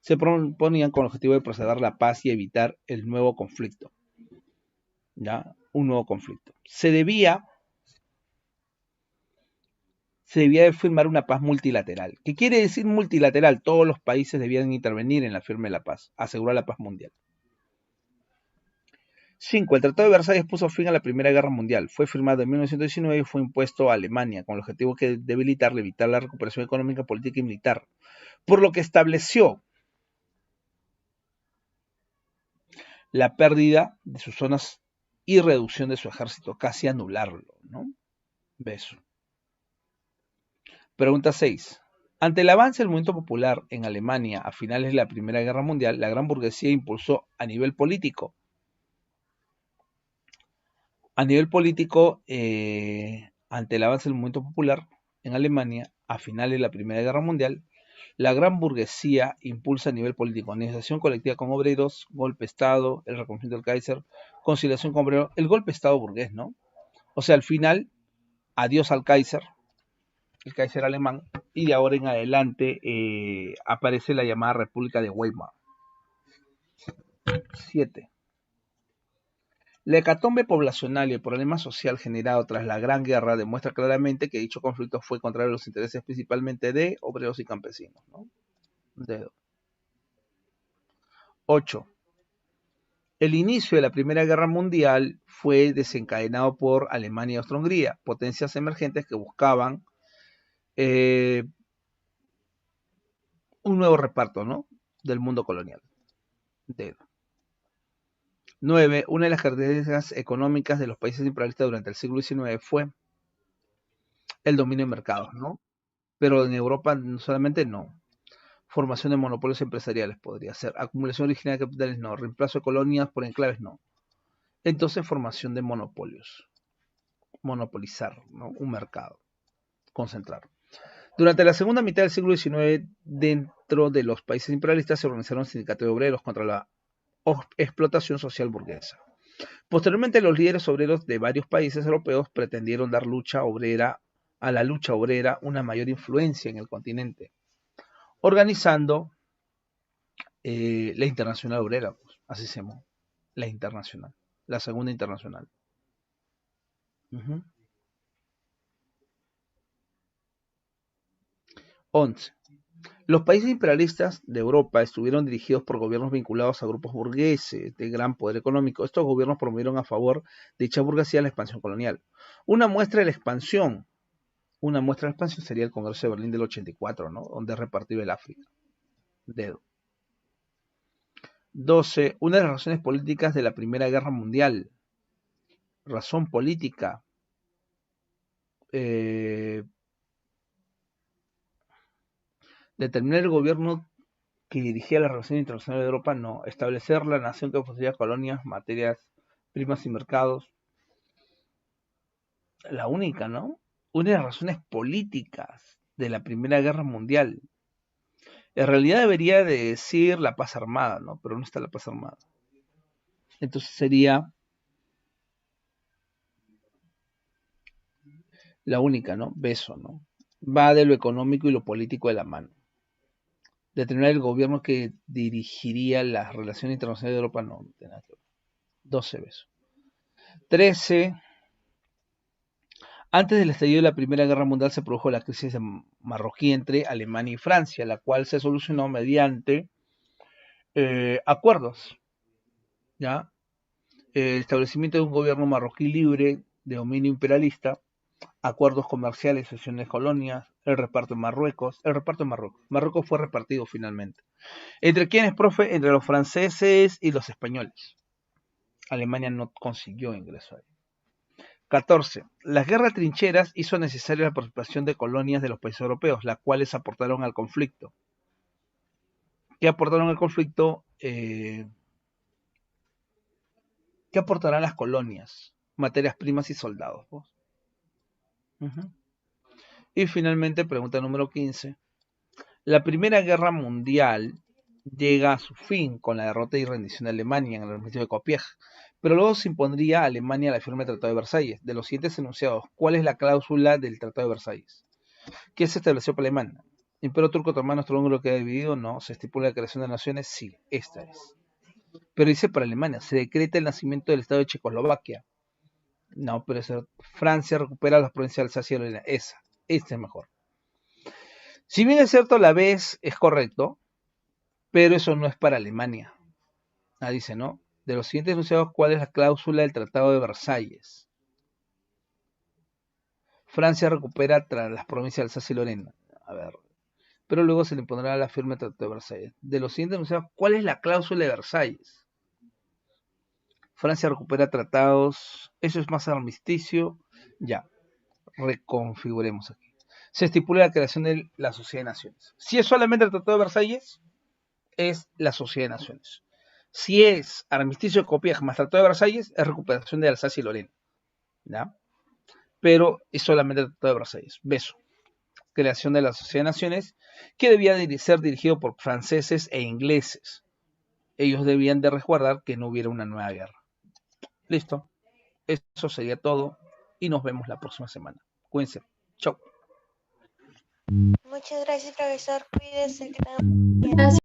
se proponían con el objetivo de preservar la paz y evitar el nuevo conflicto. ¿Ya? Un nuevo conflicto. Se debía de firmar una paz multilateral. ¿Qué quiere decir multilateral? Todos los países debían intervenir en la firma de la paz, asegurar la paz mundial. 5. El Tratado de Versalles puso fin a la Primera Guerra Mundial. Fue firmado en 1919 y fue impuesto a Alemania con el objetivo de debilitarla, evitar la recuperación económica, política y militar, por lo que estableció la pérdida de sus zonas y reducción de su ejército, casi anularlo, ¿no? Beso. Pregunta 6. Ante el avance del movimiento popular en Alemania a finales de la Primera Guerra Mundial, la gran burguesía impulsó ante el avance del movimiento popular en Alemania a finales de la Primera Guerra Mundial, la gran burguesía impulsa a nivel político, organización colectiva con obreros, golpe de Estado, el reconocimiento del Kaiser, conciliación con obreros, el golpe de Estado burgués, ¿no? O sea, al final, adiós al Kaiser, el Kaiser alemán, y de ahora en adelante aparece la llamada República de Weimar. 7. La hecatombe poblacional y el problema social generado tras la Gran Guerra demuestra claramente que dicho conflicto fue contrario a los intereses principalmente de obreros y campesinos, ¿no? 8. El inicio de la Primera Guerra Mundial fue desencadenado por Alemania y Austria-Hungría, potencias emergentes que buscaban un nuevo reparto, ¿no?, del mundo colonial. 9. Una de las características económicas de los países imperialistas durante el siglo XIX fue el dominio de mercados, ¿no? Pero en Europa solamente no. Formación de monopolios empresariales podría ser. Acumulación original de capitales no. Reemplazo de colonias por enclaves no. Entonces, formación de monopolios. Monopolizar, ¿no?, un mercado. Concentrar. Durante la segunda mitad del siglo XIX, dentro de los países imperialistas se organizaron sindicatos de obreros contra la explotación social burguesa. Posteriormente, los líderes obreros de varios países europeos pretendieron dar a la lucha obrera una mayor influencia en el continente, organizando la Internacional Obrera, pues, así se llamó, la Internacional, la Segunda Internacional. 11. Los países imperialistas de Europa estuvieron dirigidos por gobiernos vinculados a grupos burgueses de gran poder económico. Estos gobiernos promovieron a favor de dicha burguesía la expansión colonial. Una muestra de la expansión sería el Congreso de Berlín del 84, ¿no? Donde es repartido el África. Dedo. 12. Una de las razones políticas de la Primera Guerra Mundial. Razón política. Determinar el gobierno que dirigía la relación internacional de Europa, no. Establecer la nación que poseía colonias, materias primas y mercados. La única, ¿no? Una de las razones políticas de la Primera Guerra Mundial. En realidad debería de decir la paz armada, ¿no? Pero no está la paz armada. Entonces sería la única, ¿no? Beso, ¿no? Va de lo económico y lo político de la mano. Determinar el gobierno que dirigiría las relaciones internacionales de Europa, no tiene nada que ver. 12 besos. 13. Antes del estallido de la Primera Guerra Mundial se produjo la crisis marroquí entre Alemania y Francia, la cual se solucionó mediante acuerdos. ¿Ya? El establecimiento de un gobierno marroquí libre de dominio imperialista, acuerdos comerciales, sesiones de colonias, el reparto en Marruecos. Marruecos fue repartido finalmente. ¿Entre quiénes, profe? Entre los franceses y los españoles. Alemania no consiguió ingreso ahí. 14. Las guerras trincheras hizo necesaria la participación de colonias de los países europeos, las cuales aportaron al conflicto. ¿Qué aportaron al conflicto? ¿Qué aportarán las colonias? Materias primas y soldados. Y finalmente, pregunta número 15. La Primera Guerra Mundial llega a su fin con la derrota y rendición de Alemania en el armisticio de Copiapó, pero luego se impondría a Alemania la firma del Tratado de Versalles. De los siguientes enunciados, ¿cuál es la cláusula del Tratado de Versalles? ¿Qué se estableció para Alemania? ¿Imperio turco otomano austrohúngaro queda dividido? No. ¿Se estipula la creación de naciones? Sí, esta es. Pero dice para Alemania, ¿se decreta el nacimiento del Estado de Checoslovaquia? No, pero Francia recupera las provincias de Alsacia y Lorena. Esta es mejor. Si bien es cierto, la vez es correcto, pero eso no es para Alemania. Dice, ¿no? De los siguientes enunciados, ¿cuál es la cláusula del Tratado de Versalles? Francia recupera las provincias de Alsacia y Lorena. A ver. Pero luego se le pondrá la firma del Tratado de Versalles. De los siguientes enunciados, ¿cuál es la cláusula de Versalles? Francia recupera tratados. Eso es más armisticio. Ya. Reconfiguremos aquí. Se estipula la creación de la Sociedad de Naciones. Si es solamente el Tratado de Versalles, es la Sociedad de Naciones. Si es armisticio de Copiapó más Tratado de Versalles, es recuperación de Alsacia y Lorena. ¿Ya? Pero es solamente el Tratado de Versalles. Beso. Creación de la Sociedad de Naciones, que debía ser dirigido por franceses e ingleses. Ellos debían de resguardar que no hubiera una nueva guerra. Listo. Eso sería todo. Y nos vemos la próxima semana. Cuídense. Chau. Muchas gracias, profesor. Cuídese. Que tenga un buen día. Gracias.